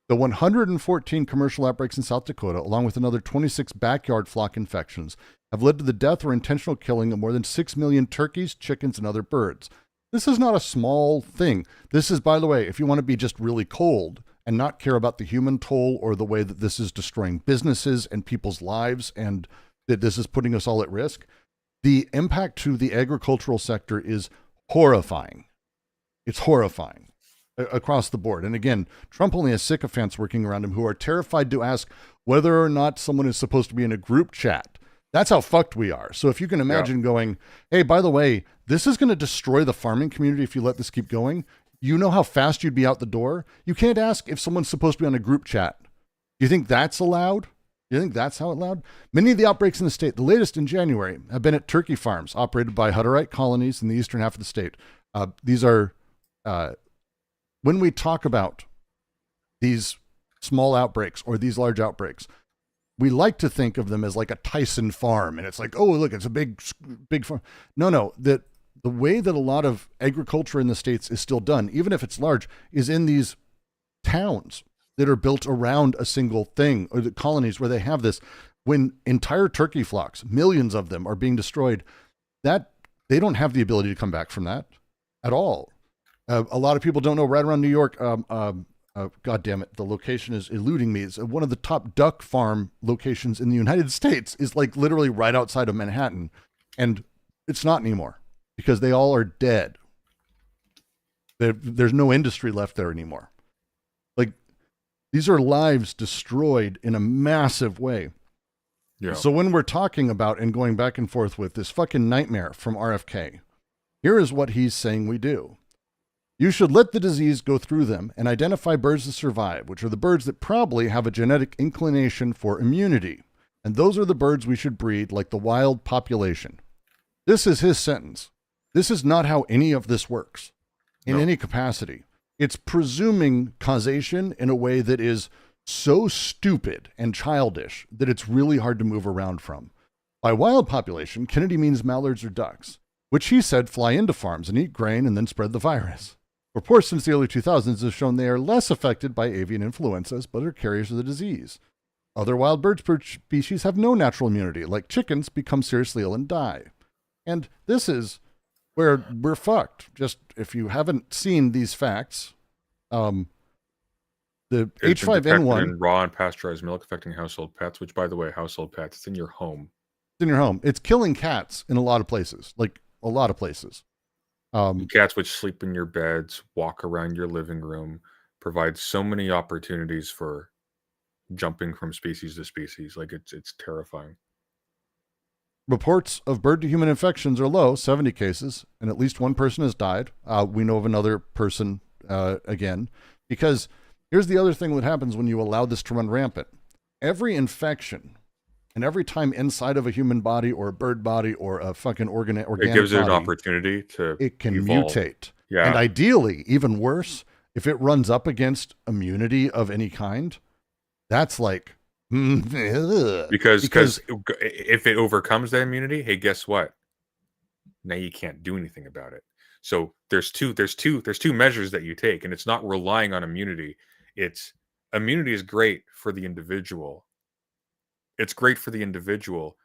The 114 commercial outbreaks in South Dakota, along with another 26 backyard flock infections, have led to the death or intentional killing of more than 6 million turkeys, chickens, and other birds. This is not a small thing. This is, by the way, if you want to be just really cold and not care about the human toll or the way that this is destroying businesses and people's lives and that this is putting us all at risk, the impact to the agricultural sector is horrifying. It's horrifying across the board. And again, Trump only has sycophants working around him who are terrified to ask whether or not someone is supposed to be in a group chat. That's how fucked we are. So if you can imagine going, hey, by the way, this is going to destroy the farming community if you let this keep going. You know how fast you'd be out the door? You can't ask if someone's supposed to be on a group chat. Do you think that's allowed? Do you think that's how it allowed? Many of the outbreaks in the state, the latest in January, have been at turkey farms operated by Hutterite colonies in the eastern half of the state. These are... when we talk about these small outbreaks or these large outbreaks, we like to think of them as like a Tyson farm. And it's like, oh, look, it's a big farm. No, the way that a lot of agriculture in the States is still done, even if it's large, is in these towns that are built around a single thing, or the colonies where they have this. When entire turkey flocks, millions of them, are being destroyed, that they don't have the ability to come back from that at all. A lot of people don't know, right around New York, God damn it, the location is eluding me. It's one of the top duck farm locations in the United States is like literally right outside of Manhattan. And it's not anymore because they all are dead. There's no industry left there anymore. Like, these are lives destroyed in a massive way. Yeah. So when we're talking about and going back and forth with this fucking nightmare from RFK, here is what he's saying we do. You should let the disease go through them and identify birds that survive, which are the birds that probably have a genetic inclination for immunity. And those are the birds we should breed like the wild population. This is his sentence. This is not how any of this works in any capacity. It's presuming causation in a way that is so stupid and childish that it's really hard to move around from. By wild population, Kennedy means mallards or ducks, which he said fly into farms and eat grain and then spread the virus. Reports since the early 2000s have shown they are less affected by avian influenzas, but are carriers of the disease. Other wild bird species have no natural immunity, like chickens become seriously ill and die. And this is where we're fucked. Just if you haven't seen these facts, the H5N1 in raw and pasteurized milk affecting household pets, which, by the way, household pets, it's in your home. It's in your home. It's killing cats in a lot of places, like a lot of places. Cats which sleep in your beds, walk around your living room, provide so many opportunities for jumping from species to species. Like, it's terrifying. Reports of bird-to-human infections are low, 70 cases, and at least one person has died. We know of another person again, because here's the other thing that happens when you allow this to run rampant. Every infection and every time inside of a human body or a bird body or a fucking organic it gives it an opportunity to it can evolve. Mutate. Yeah. And ideally, even worse, if it runs up against immunity of any kind, that's like because if it overcomes that immunity, hey, guess what? Now you can't do anything about it. So there's two measures that you take, and it's not relying on immunity. It's immunity is great for the individual. It's great for the individual,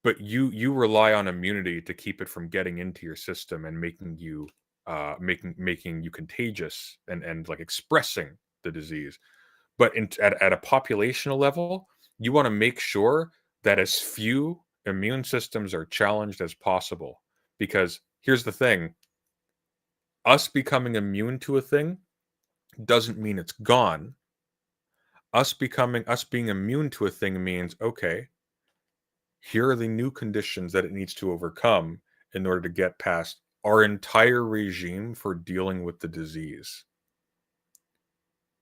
but you rely on immunity to keep it from getting into your system and making you making you contagious and like expressing the disease. But at a populational level, you want to make sure that as few immune systems are challenged as possible. Because here's the thing, us becoming immune to a thing doesn't mean it's gone. Us being immune to a thing means, okay, here are the new conditions that it needs to overcome in order to get past our entire regime for dealing with the disease.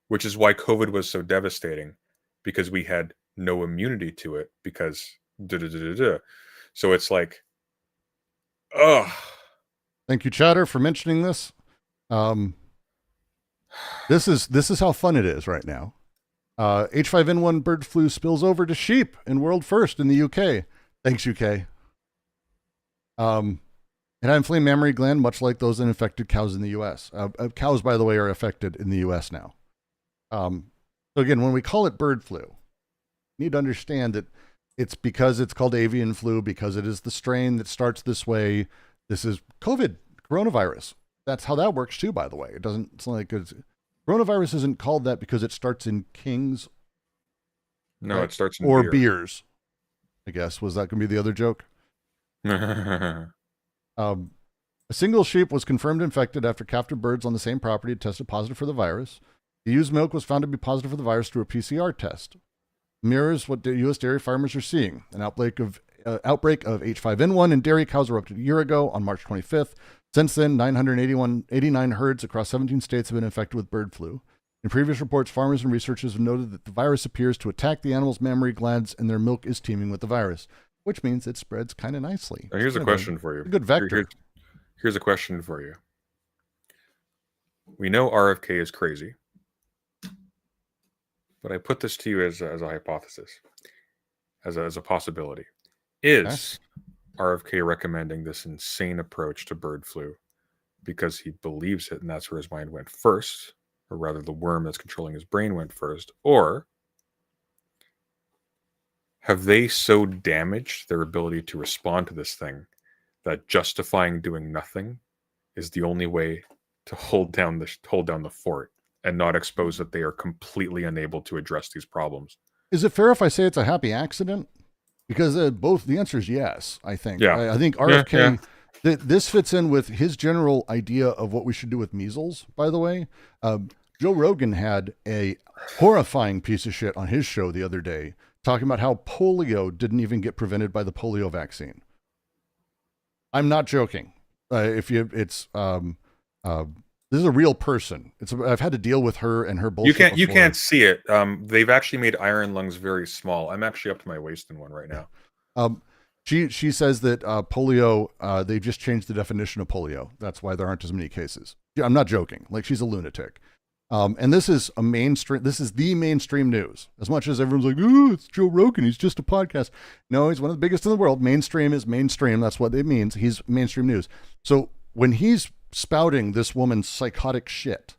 which is why COVID was so devastating, because we had no immunity to it because So it's like, ugh. Thank you, Chatter, for mentioning this. This is how fun it is right now. H5N1 bird flu spills over to sheep in world first in the UK. Thanks, UK. An inflamed mammary gland, much like those in infected cows in the U.S. Cows, by the way, are affected in the U.S. now. So again, when we call it bird flu, you need to understand that it's because it's called avian flu, because it is the strain that starts this way. This is COVID, coronavirus. That's how that works too, by the way. It doesn't, it's like coronavirus isn't called that because it starts in kings. No, right? It starts in or beers. I guess. Was that going to be the other joke? A single sheep was confirmed infected after captive birds on the same property tested positive for the virus. The used milk was found to be positive for the virus through a PCR test. Mirrors what the U.S. dairy farmers are seeing. An outbreak of H5N1 in dairy cows erupted a year ago on March 25th. Since then, 989 herds across 17 states have been infected with bird flu. In previous reports, farmers and researchers have noted that the virus appears to attack the animals' mammary glands and their milk is teeming with the virus, which means it spreads kind of nicely. Now, here's a question for you. A good vector. Here's a question for you. We know RFK is crazy, but I put this to you as a hypothesis, as a possibility. Is RFK recommending this insane approach to bird flu because he believes it and that's where his mind went first, or rather the worm that's controlling his brain went first, or have they so damaged their ability to respond to this thing that justifying doing nothing is the only way to hold down the fort and not expose that they are completely unable to address these problems? Is it fair if I say it's a happy accident? Because both the answer is yes, I think. Yeah. I think RFK, this fits in with his general idea of what we should do with measles, by the way. Joe Rogan had a horrifying piece of shit on his show the other day talking about how polio didn't even get prevented by the polio vaccine. I'm not joking. This is a real person. I've had to deal with her and her bullshit. You can't see it. They've actually made iron lungs very small. I'm actually up to my waist in one right now. She says that polio, they've just changed the definition of polio. That's why there aren't as many cases. I'm not joking. Like, she's a lunatic. And this is the mainstream news. As much as everyone's like, oh, it's Joe Rogan, he's just a podcast. No, he's one of the biggest in the world. Mainstream is mainstream. That's what it means. He's mainstream news. So when he's spouting this woman's psychotic shit,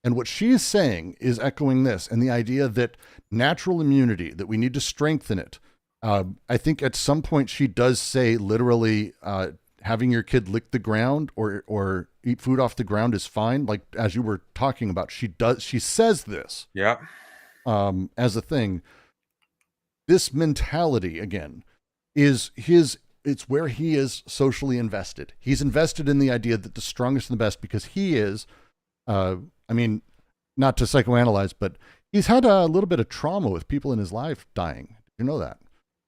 and what she's saying is echoing this, and the idea that natural immunity, that we need to strengthen it. I think at some point she does say literally having your kid lick the ground or eat food off the ground is fine. Like, as you were talking about, she says this. Yeah. As a thing. This mentality, again, it's where he is socially invested. He's invested in the idea that the strongest and the best, because he is, not to psychoanalyze, but he's had a little bit of trauma with people in his life dying. You know that.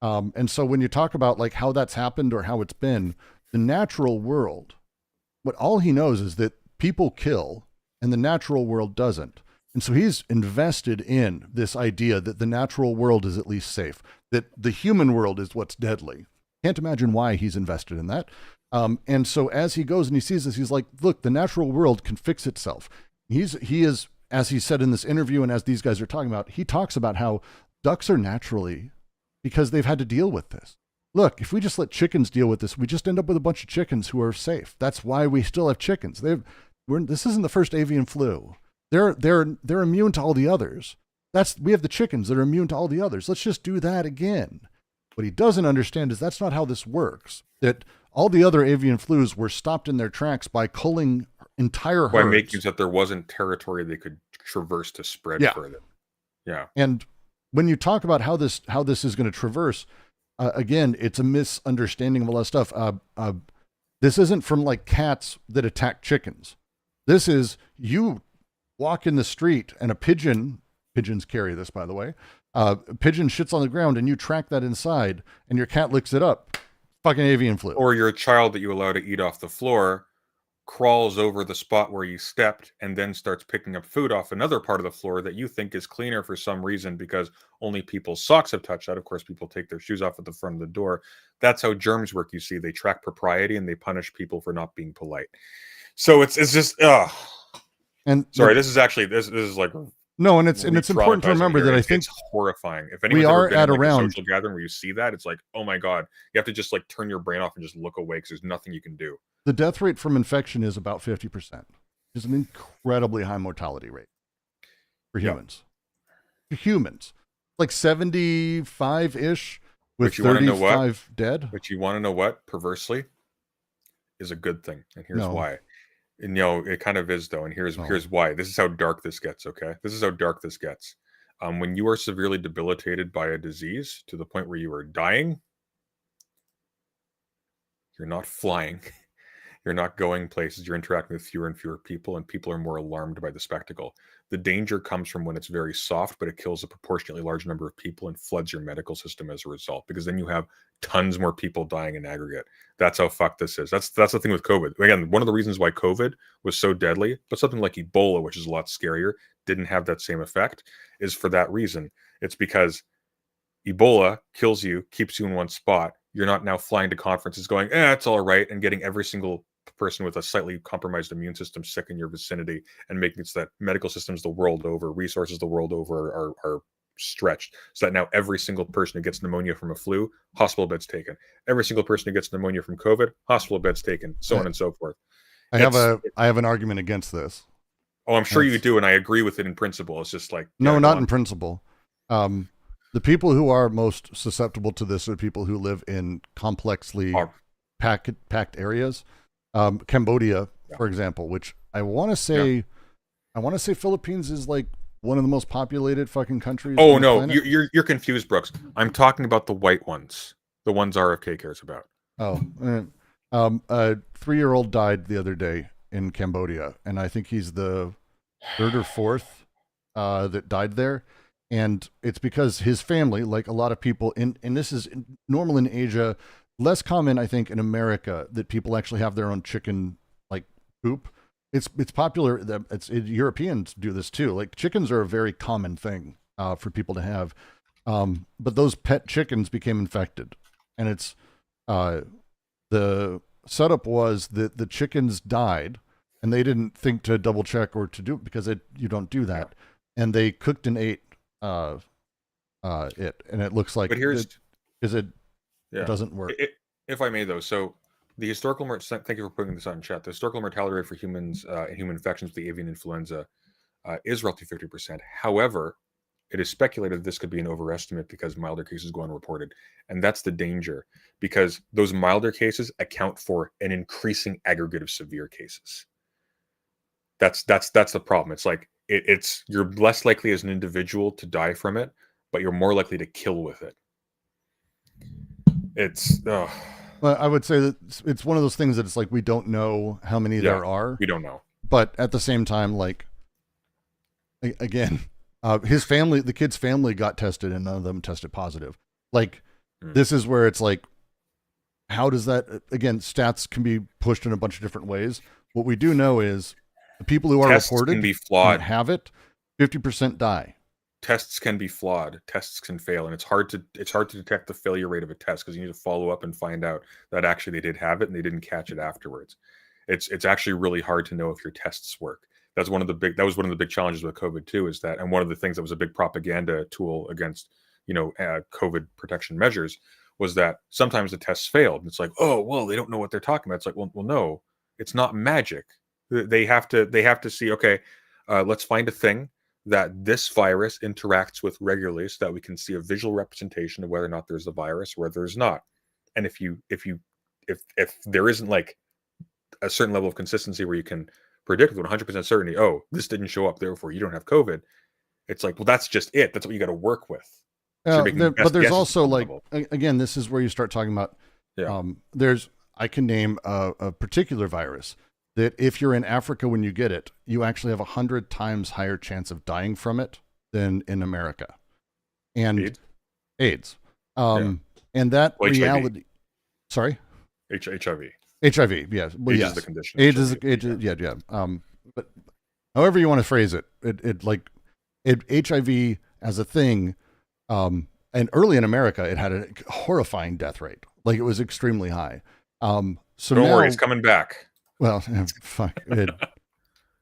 And so when you talk about like how that's happened or how it's been, the natural world, what all he knows is that people kill and the natural world doesn't. And so he's invested in this idea that the natural world is at least safe, that the human world is what's deadly. Can't imagine why he's invested in that. And so as he goes and he sees this, he's like, look, the natural world can fix itself. He is, as he said in this interview, and as these guys are talking about, he talks about how ducks are naturally, because they've had to deal with this. Look, if we just let chickens deal with this, we just end up with a bunch of chickens who are safe. That's why we still have chickens. This isn't the first avian flu. They're immune to all the others. We have the chickens that are immune to all the others. Let's just do that again. What he doesn't understand is that's not how this works. That all the other avian flus were stopped in their tracks by culling entire herds. By making so that there wasn't territory they could traverse to spread further. Yeah. And when you talk about how this is going to traverse, again, it's a misunderstanding of a lot of stuff. This isn't from like cats that attack chickens. This is you walk in the street and a pigeons carry this, by the way. A pigeon shits on the ground and you track that inside and your cat licks it up. Fucking avian flu. Or you're a child that you allow to eat off the floor crawls over the spot where you stepped and then starts picking up food off another part of the floor that you think is cleaner for some reason because only people's socks have touched that. Of course, people take their shoes off at the front of the door. That's how germs work, you see. They track propriety and they punish people for not being polite. So it's just, And sorry, this is actually, this is like... No, and it's important to remember that I think it's horrifying. If anyone's ever been in a social gathering where you see that, it's like, oh my God, you have to just like turn your brain off and just look away because there's nothing you can do. The death rate from infection is about 50%. It's an incredibly high mortality rate for humans. For humans, like 75-ish with 35 dead. But you want to know what? Perversely, is a good thing, and here's why. And, it kind of is, though, and here's why. This is how dark this gets, okay? This is how dark this gets. When you are severely debilitated by a disease to the point where you are dying, you're not flying. You're not going places. You're interacting with fewer and fewer people, and people are more alarmed by the spectacle. The danger comes from when it's very soft, but it kills a proportionately large number of people and floods your medical system as a result, because then you have tons more people dying in aggregate. That's how fucked this is. That's the thing with COVID. Again, one of the reasons why COVID was so deadly, but something like Ebola, which is a lot scarier, didn't have that same effect, is for that reason. It's because Ebola kills you, keeps you in one spot. You're not now flying to conferences going, it's all right, and getting every single person with a slightly compromised immune system sick in your vicinity, and making it so that medical systems the world over, resources the world over are stretched, so that now every single person who gets pneumonia from a flu, hospital beds taken. Every single person who gets pneumonia from COVID, hospital beds taken, so on and so forth. I have an argument against this. Oh, I'm sure you do, and I agree with it in principle. It's just like... No, not in principle. The people who are most susceptible to this are people who live in complexly packed areas. Cambodia, for example, which I want to say Philippines is like one of the most populated fucking countries. Oh no, you're confused, Brooks. I'm talking about the white ones, the ones RFK cares about. Oh, a 3-year-old died the other day in Cambodia, and I think he's the 3rd or 4th that died there. And it's because his family, like a lot of people and this is normal in Asia, less common, I think, in America, that people actually have their own chicken, like, poop. It's popular that Europeans do this too. Like, chickens are a very common thing for people to have. But those pet chickens became infected, and it's the setup was that the chickens died, and they didn't think to double check or to do it because you don't do that, and they cooked and ate it, and it looks like it doesn't work. If I may, though, so the historical... Thank you for putting this on in chat. The historical mortality rate for humans in human infections with the avian influenza is roughly 50%. However, it is speculated this could be an overestimate because milder cases go unreported. And that's the danger, because those milder cases account for an increasing aggregate of severe cases. That's the problem. It's like you're less likely as an individual to die from it, but you're more likely to kill with it. Well, I would say that it's one of those things that it's like we don't know how many there are. We don't know. But at the same time, like, again, the kid's family got tested and none of them tested positive. Like, this is where it's like, how does that, again, stats can be pushed in a bunch of different ways. What we do know is the people who are reported can be flawed. Have it, 50% die. Tests can be flawed. Tests can fail, and it's hard to detect the failure rate of a test because you need to follow up and find out that actually they did have it and they didn't catch it afterwards. It's actually really hard to know if your tests work. That was one of the big challenges with COVID too, is that, and one of the things that was a big propaganda tool against COVID protection measures was that sometimes the tests failed. And it's like, oh well, they don't know what they're talking about. It's like, well no, it's not magic. They have to see, okay, let's find a thing that this virus interacts with regularly so that we can see a visual representation of whether or not there's a virus or whether there's not. And if there isn't like a certain level of consistency where you can predict with 100% certainty, oh, this didn't show up, therefore you don't have COVID. It's like, well, that's just it. That's what you got to work with. So but there's also like, again, this is where you start talking about, I can name a particular virus that if you're in Africa when you get it, you actually have 100 times higher chance of dying from it than in America. And AIDS. And that well, reality... HIV. Sorry? HIV. HIV, yes. Well, AIDS yes. is the condition. AIDS is, yeah. But however you want to phrase it, HIV as a thing, and early in America, it had a horrifying death rate. Like, it was extremely high. So Don't now, worry, it's coming back. well, fuck.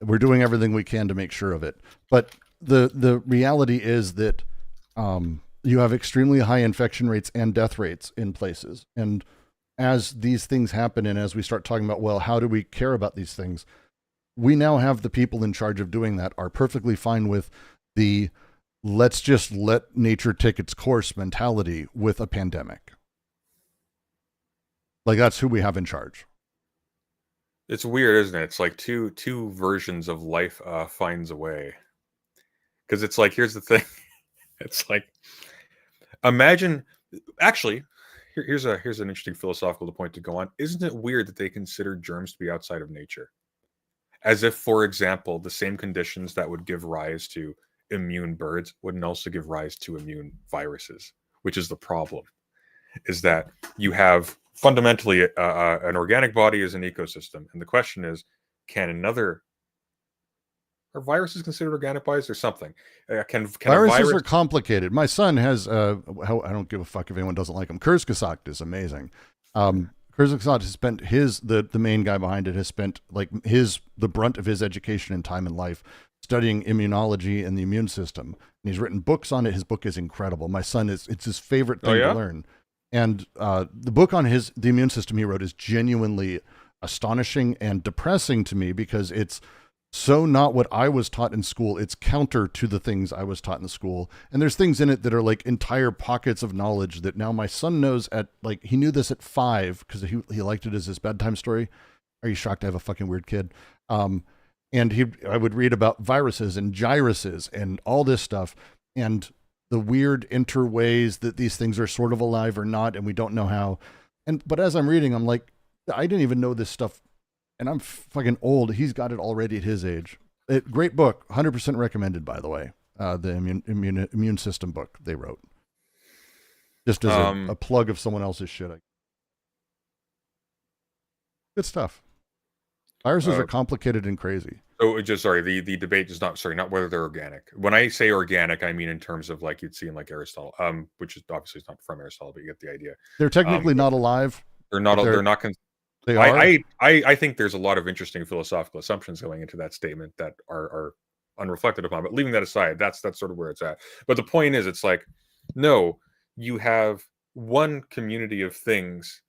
We're doing everything we can to make sure of it. But the reality is that you have extremely high infection rates and death rates in places. And as these things happen, and as we start talking about, well, how do we care about these things? We now have the people in charge of doing that are perfectly fine with the let's just let nature take its course mentality with a pandemic. Like, that's who we have in charge. It's weird, isn't it? It's like two versions of life finds a way. Because it's like, here's the thing. It's like, imagine, actually, here's an interesting philosophical point to go on. Isn't it weird that they consider germs to be outside of nature? As if, for example, the same conditions that would give rise to immune birds wouldn't also give rise to immune viruses, which is the problem, is that you have fundamentally an organic body is an ecosystem. And the question is, are viruses considered organic bodies or something? Viruses are complicated. My son has, I don't give a fuck if anyone doesn't like him. Kurzgesagt is amazing. Kurzgesagt has spent the main guy behind it has spent the brunt of his education and time in life studying immunology and the immune system. And he's written books on it. His book is incredible. My son it's his favorite thing to learn. And the book on the immune system he wrote is genuinely astonishing and depressing to me because it's so not what I was taught in school. It's counter to the things I was taught in school. And there's things in it that are like entire pockets of knowledge that now my son knows he knew this at 5 because he liked it as his bedtime story. Are you shocked I have a fucking weird kid? And I would read about viruses and gyruses and all this stuff and the weird interways that these things are sort of alive or not. And we don't know how. But as I'm reading, I'm like, I didn't even know this stuff. And I'm fucking old. He's got it already at his age. Great book. 100% recommended, by the way. The immune system book they wrote. Just as a plug of someone else's shit. Good stuff. Viruses are complicated and crazy. So the debate is not whether they're organic. When I say organic, I mean in terms of like you'd see in like Aristotle, which is obviously not from Aristotle, but you get the idea. They're technically not alive. They're not. They are. I think there's a lot of interesting philosophical assumptions going into that statement that are unreflected upon. But leaving that aside, that's sort of where it's at. But the point is, it's like, no, you have one community of things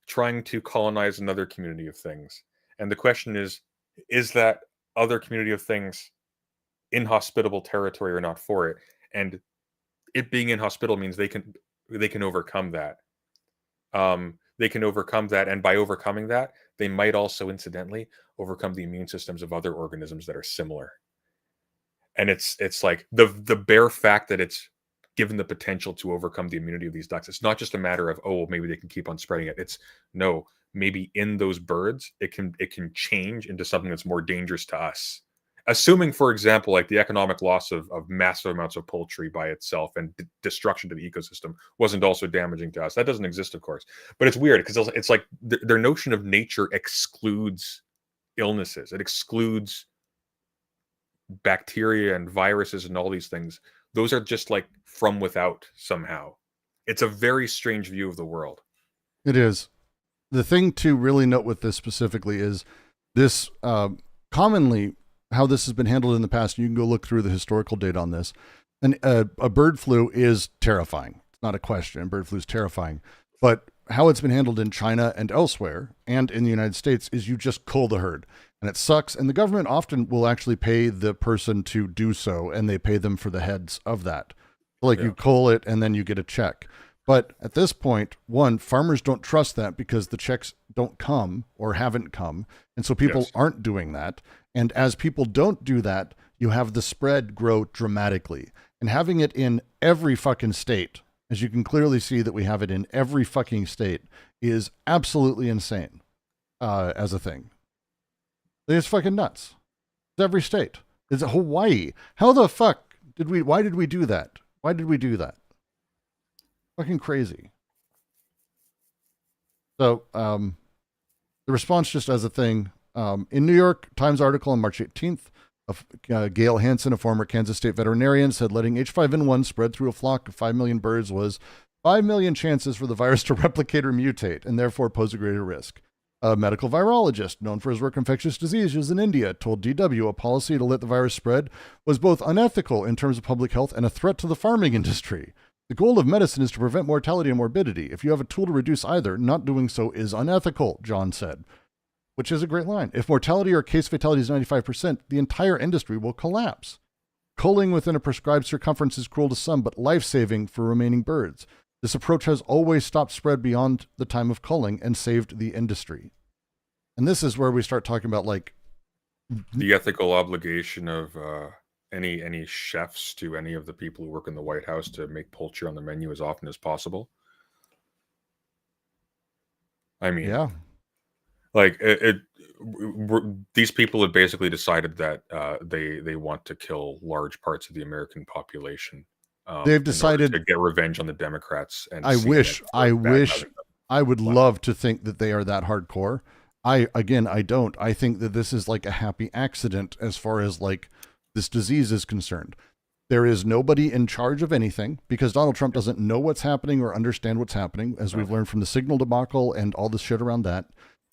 trying to colonize another community of things. And the question is that other community of things inhospitable territory or not for it? And it being inhospitable means they can overcome that. They can overcome that, and by overcoming that, they might also incidentally overcome the immune systems of other organisms that are similar. And it's like the bare fact that it's given the potential to overcome the immunity of these ducks. It's not just a matter of, oh, maybe they can keep on spreading it. It's no, maybe in those birds, it can change into something that's more dangerous to us. Assuming, for example, like the economic loss of massive amounts of poultry by itself and destruction to the ecosystem wasn't also damaging to us. That doesn't exist, of course. But it's weird because it's like their notion of nature excludes illnesses. It excludes bacteria and viruses and all these things. Those are just like from without somehow. It's a very strange view of the world. It is. The thing to really note with this specifically is this commonly how this has been handled in the past. You can go look through the historical data on this. And a bird flu is terrifying. It's not a question. Bird flu is terrifying. But how it's been handled in China and elsewhere and in the United States is you just cull the herd. And it sucks. And the government often will actually pay the person to do so, and they pay them for the heads of that. Like you cull it and then you get a check. But at this point, one, farmers don't trust that because the checks don't come or haven't come. And so people aren't doing that. And as people don't do that, you have the spread grow dramatically. And having it in every fucking state, as you can clearly see that we have it in every fucking state, is absolutely insane as a thing. It's fucking nuts. It's every state. It's Hawaii. How the fuck why did we do that? Why did we do that? Fucking crazy. So, The response just as a thing. In New York Times article on March 18th, Gail Hansen, a former Kansas State veterinarian, said letting H5N1 spread through a flock of 5 million birds was 5 million chances for the virus to replicate or mutate and therefore pose a greater risk. A medical virologist known for his work in infectious diseases in India told DW a policy to let the virus spread was both unethical in terms of public health and a threat to the farming industry. The goal of medicine is to prevent mortality and morbidity. If you have a tool to reduce either, not doing so is unethical, John said, which is a great line. If mortality or case fatality is 95%, the entire industry will collapse. Culling within a prescribed circumference is cruel to some, but life-saving for remaining birds. This approach has always stopped spread beyond the time of culling and saved the industry. And this is where we start talking about like the ethical obligation of any chefs to any of the people who work in the White House to make poultry on the menu as often as possible. I mean, yeah, like these people have basically decided that they want to kill large parts of the American population. They've decided to get revenge on the Democrats. And I would love to think that they are that hardcore. I don't. I think that this is like a happy accident as far as like this disease is concerned. There is nobody in charge of anything because Donald Trump doesn't know what's happening or understand what's happening, as we've learned from the signal debacle and all this shit around that.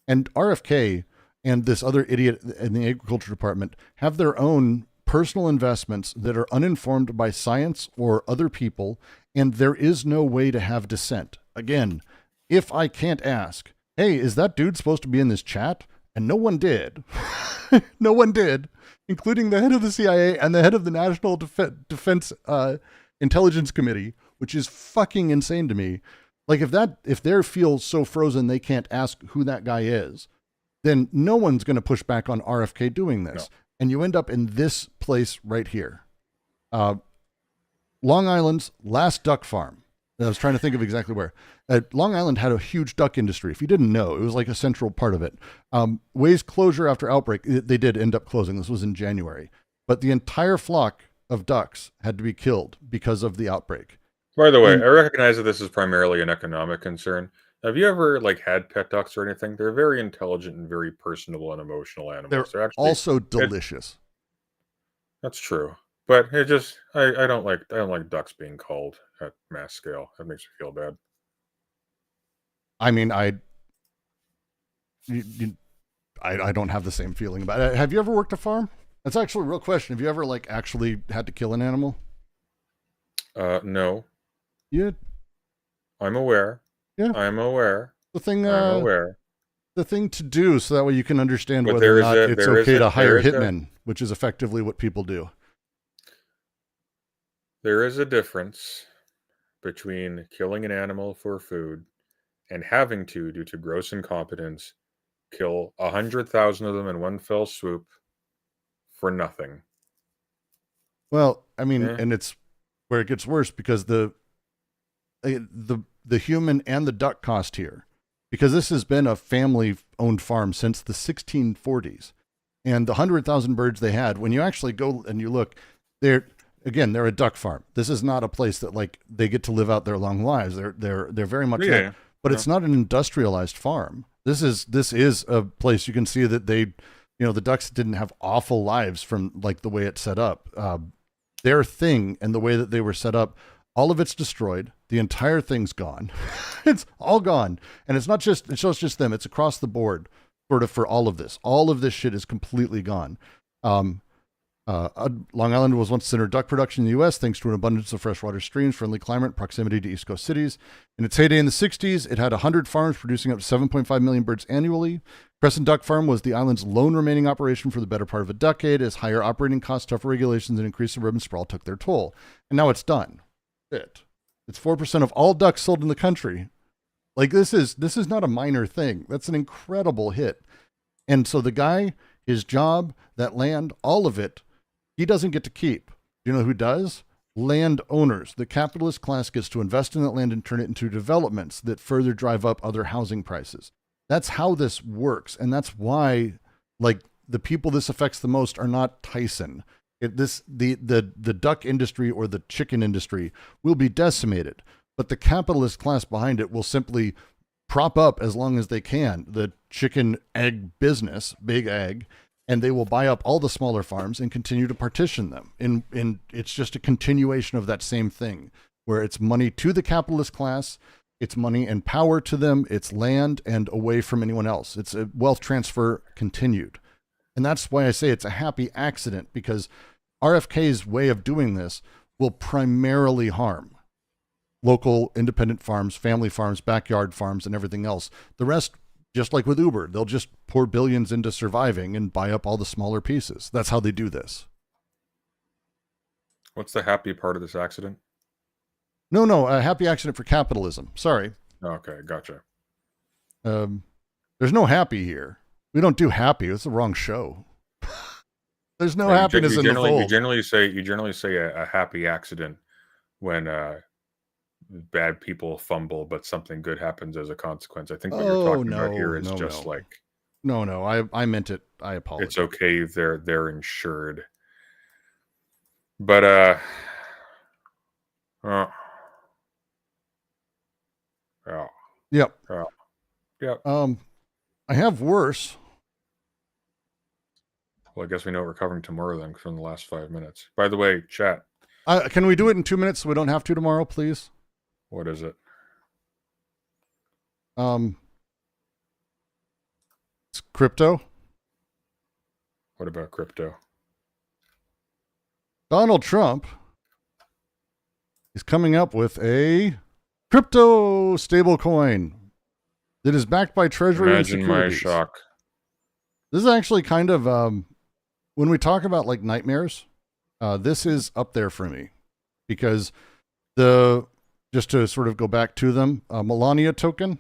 And RFK and this other idiot in the agriculture department have their own personal investments that are uninformed by science or other people, and there is no way to have dissent. Again, if I can't ask, hey, is that dude supposed to be in this chat? And no one did. No one did, including the head of the CIA and the head of the National Defense Intelligence Committee, which is fucking insane to me. Like if they feel so frozen they can't ask who that guy is, then no one's going to push back on RFK doing this. No. And you end up in this place right here. Long Island's last duck farm. I was trying to think of exactly where. Long Island had a huge duck industry. If you didn't know, it was like a central part of it. Way's closure after outbreak, they did end up closing. This was in January. But the entire flock of ducks had to be killed because of the outbreak. By the way, I recognize that this is primarily an economic concern. Have you ever had pet ducks or anything? They're very intelligent and very personable and emotional animals. They're actually also delicious. That's true. But it just I don't like ducks being culled at mass scale. That makes me feel bad. I mean, I don't have the same feeling about it. Have you ever worked a farm? That's actually a real question. Have you ever actually had to kill an animal? No. Yeah. I'm aware. Yeah. I'm aware. I'm aware. The thing to do so that way you can understand whether or not it's okay to hire hitmen, which is effectively what people do. There is a difference between killing an animal for food and having to, due to gross incompetence, kill 100,000 of them in one fell swoop for nothing. Well, I mean, and it's where it gets worse because the human and the duck cost here, because this has been a family-owned farm since the 1640s, and the 100,000 birds they had, when you actually go and you look, they're a duck farm. This is not a place that they get to live out their long lives. They're very much that, but it's not an industrialized farm. This is a place you can see that the ducks didn't have awful lives from the way it's set up. Their thing and the way that they were set up, all of it's destroyed. The entire thing's gone. It's all gone. And it's not just them. It's across the board sort of for all of this. All of this shit is completely gone. Long Island was once center of duck production in the U.S. thanks to an abundance of freshwater streams, friendly climate, proximity to East Coast cities. In its heyday in the 60s, it had 100 farms producing up to 7.5 million birds annually. Crescent Duck Farm was the island's lone remaining operation for the better part of a decade as higher operating costs, tougher regulations, and increased suburban sprawl took their toll. And now it's done. It's 4% of all ducks sold in the country. This is not a minor thing. That's an incredible hit. And so the guy, his job, that land, all of it, he doesn't get to keep. You know who does? Landowners. The capitalist class gets to invest in that land and turn it into developments that further drive up other housing prices. That's how this works. And that's why, the people this affects the most are not Tyson. The duck industry or the chicken industry will be decimated, but the capitalist class behind it will simply prop up as long as they can the chicken egg business, big egg, and they will buy up all the smaller farms and continue to partition them. In it's just a continuation of that same thing, where it's money to the capitalist class, it's money and power to them, it's land and away from anyone else. It's a wealth transfer continued. And that's why I say it's a happy accident, because RFK's way of doing this will primarily harm local independent farms, family farms, backyard farms, and everything else. The rest, just like with Uber, they'll just pour billions into surviving and buy up all the smaller pieces. That's how they do this. What's the happy part of this accident? No, a happy accident for capitalism. Sorry. Okay, gotcha. There's no happy here. We don't do happy. It's the wrong show. There's no happiness in the fold. You generally say a happy accident when bad people fumble, but something good happens as a consequence. I think what you're talking about here is like... No, I meant it. I apologize. It's okay. They're insured. But, Yep. Yep. I have worse. Well, I guess we know what we're covering tomorrow then from the last 5 minutes. By the way, chat. Can we do it in 2 minutes so we don't have to tomorrow, please? What is it? It's crypto. What about crypto? Donald Trump is coming up with a crypto stablecoin that is backed by Treasury and securities. Imagine my shock. This is actually kind of, when we talk about like nightmares, this is up there for me, because just to sort of go back to them, Melania token,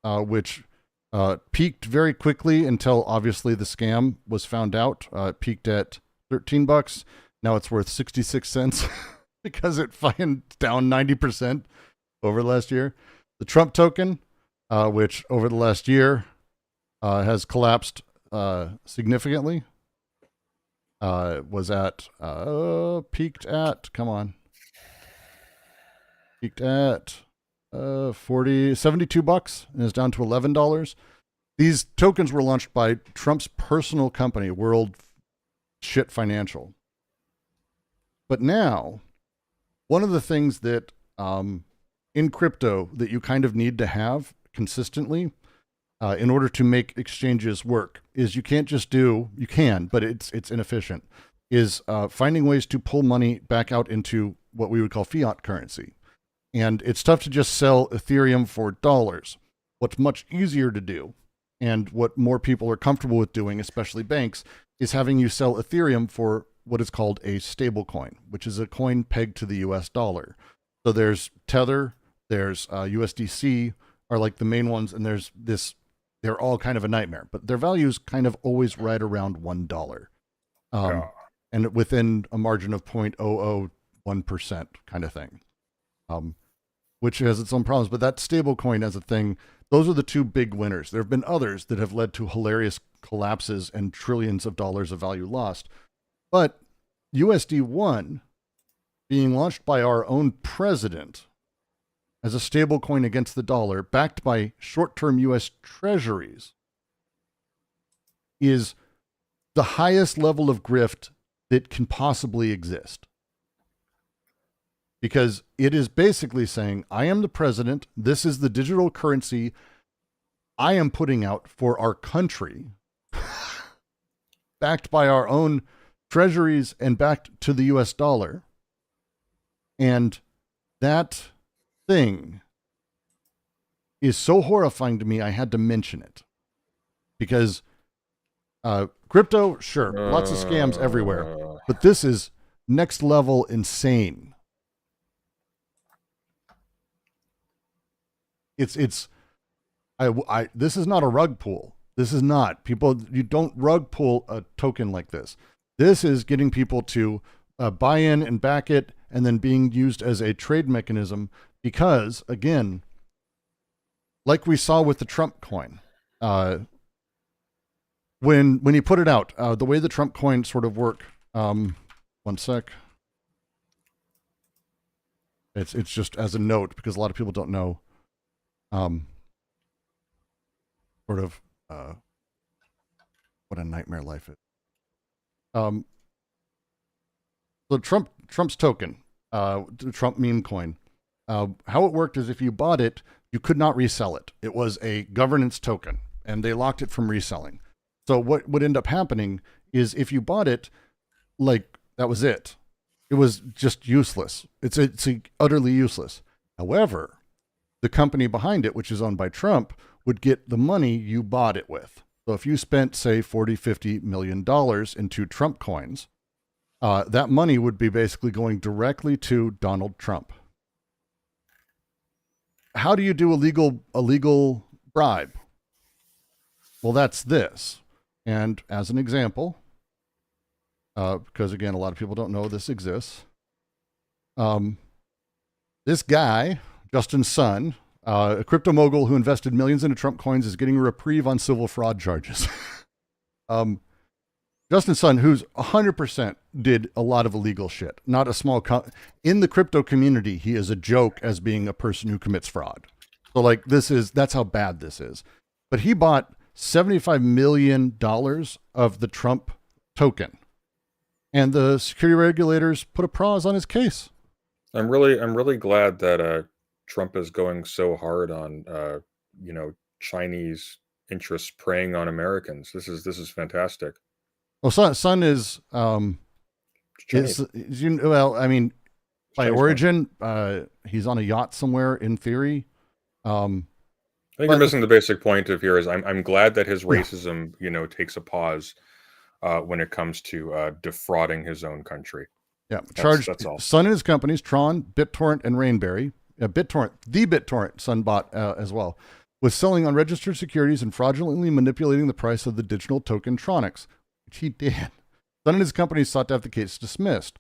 which peaked very quickly until obviously the scam was found out. It peaked at $13. Now it's worth 66 cents because it fined down 90% over last year. The Trump token, which over the last year has collapsed significantly, was at, peaked at 72 bucks and is down to $11. These tokens were launched by Trump's personal company, World Shit Financial. But now, one of the things that in crypto that you kind of need to have consistently in order to make exchanges work is you can't just do, you can, but it's inefficient, is finding ways to pull money back out into what we would call fiat currency. And it's tough to just sell Ethereum for dollars. What's much easier to do, and what more people are comfortable with doing, especially banks, is having you sell Ethereum for what is called a stable coin, which is a coin pegged to the US dollar. So there's Tether, there's USDC are like the main ones, and there's this, they're all kind of a nightmare, but their value is kind of always right around $1. And within a margin of 0.001% kind of thing, which has its own problems. But that stable coin as a thing, those are the two big winners. There have been others that have led to hilarious collapses and trillions of dollars of value lost. But USD1 being launched by our own president as a stable coin against the dollar, backed by short-term U.S. treasuries, is the highest level of grift that can possibly exist. Because it is basically saying, I am the president, this is the digital currency I am putting out for our country, backed by our own treasuries and backed to the US dollar. And that thing is so horrifying to me, I had to mention it. Because crypto, sure, lots of scams everywhere, but this is next level insane. This is not a rug pull. This is not. People, you don't rug pull a token like this. This is getting people to buy in and back it, and then being used as a trade mechanism because, again, like we saw with the Trump coin, when he put it out, the way the Trump coin sort of work, one sec. It's just as a note because a lot of people don't know. sort of what a nightmare life is. So Trump's token, the Trump meme coin, how it worked is if you bought it, you could not resell it. It was a governance token, and they locked it from reselling. So what would end up happening is if you bought it, like that was it. It was just useless. It's utterly useless. However, the company behind it, which is owned by Trump, would get the money you bought it with. So if you spent, say, $40-50 million into Trump coins, that money would be basically going directly to Donald Trump. How do you do a legal bribe? Well, that's this. And as an example, because again, a lot of people don't know this exists. This guy, Justin Sun, a crypto mogul who invested millions into Trump coins, is getting a reprieve on civil fraud charges. Justin Sun, who's 100% did a lot of illegal shit, not a small in the crypto community, he is a joke as being a person who commits fraud. So like that's how bad this is. But he bought $75 million of the Trump token, and the security regulators put a pause on his case. I'm really glad that Trump is going so hard on Chinese interests preying on Americans. This is fantastic. Well, Sun is well, I mean, by Chinese origin, he's on a yacht somewhere in theory. I think you're missing the basic point of here is I'm glad that his racism, takes a pause when it comes to defrauding his own country. Yeah, that's all. Sun and his companies, Tron, BitTorrent, and Rainberry. The BitTorrent Sun bought as well, was selling unregistered securities and fraudulently manipulating the price of the digital token Tronics, which he did. Sun and his companies sought to have the case dismissed.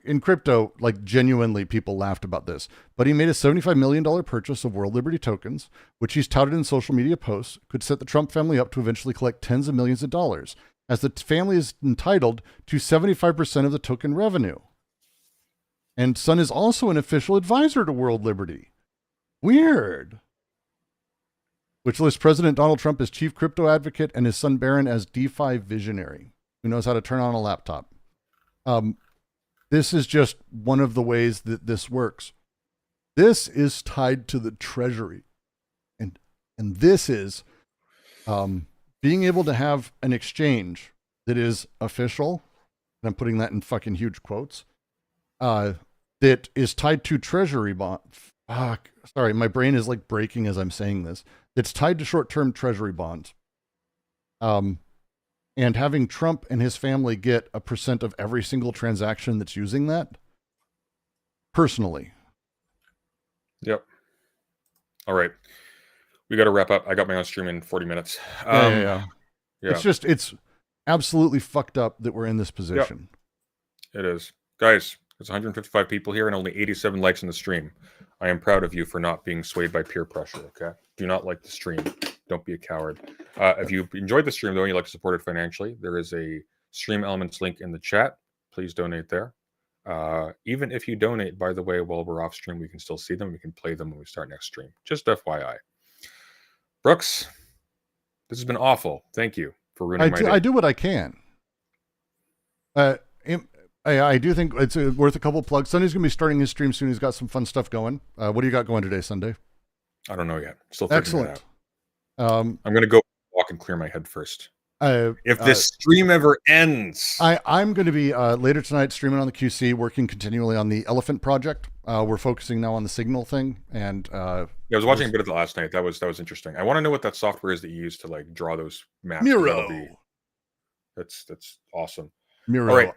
In crypto, like genuinely people laughed about this, but he made a $75 million purchase of World Liberty tokens, which he's touted in social media posts, could set the Trump family up to eventually collect tens of millions of dollars, as the family is entitled to 75% of the token revenue. And Sun is also an official advisor to World Liberty. Weird. Which lists President Donald Trump as chief crypto advocate and his son Barron as DeFi visionary, who knows how to turn on a laptop. This is just one of the ways that this works. This is tied to the Treasury. And this is being able to have an exchange that is official, and I'm putting that in fucking huge quotes, that is tied to Treasury bond. Fuck, sorry, my brain is like breaking as I'm saying this. It's tied to short-term Treasury bonds. And having Trump and his family get a % of every single transaction that's using that, personally. Yep. All right. We got to wrap up. I got my own stream in 40 minutes. Yeah. It's absolutely fucked up that we're in this position. Yep. It is. Guys, there's 155 people here and only 87 likes in the stream. I am proud of you for not being swayed by peer pressure, okay? Do not like the stream. Don't be a coward. If you enjoyed the stream, though, and you'd like to support it financially, there is a Stream Elements link in the chat. Please donate there. Even if you donate, by the way, while we're off stream, we can still see them. We can play them when we start next stream. Just FYI. Brooks, this has been awful. Thank you for ruining my day. I do what I can. I do think it's worth a couple of plugs. Sunday's going to be starting his stream soon. He's got some fun stuff going. What do you got going today, Sunday? I don't know yet. Still figuring it out. I'm going to go walk and clear my head first. If this stream ever ends. I'm going to be later tonight streaming on the QC, working continually on the Elephant project. We're focusing now on the Signal thing. And I was watching a bit of it last night. That was interesting. I want to know what that software is that you use to like draw those maps. Miro. That's awesome. Miro. All right.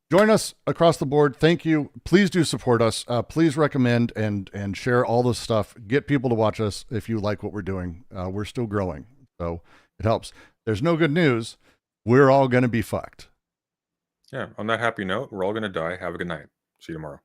Join us across the board. Thank you. Please do support us. Please recommend and share all this stuff. Get people to watch us if you like what we're doing. We're still growing, so it helps. There's no good news. We're all going to be fucked. Yeah. On that happy note, we're all going to die. Have a good night. See you tomorrow.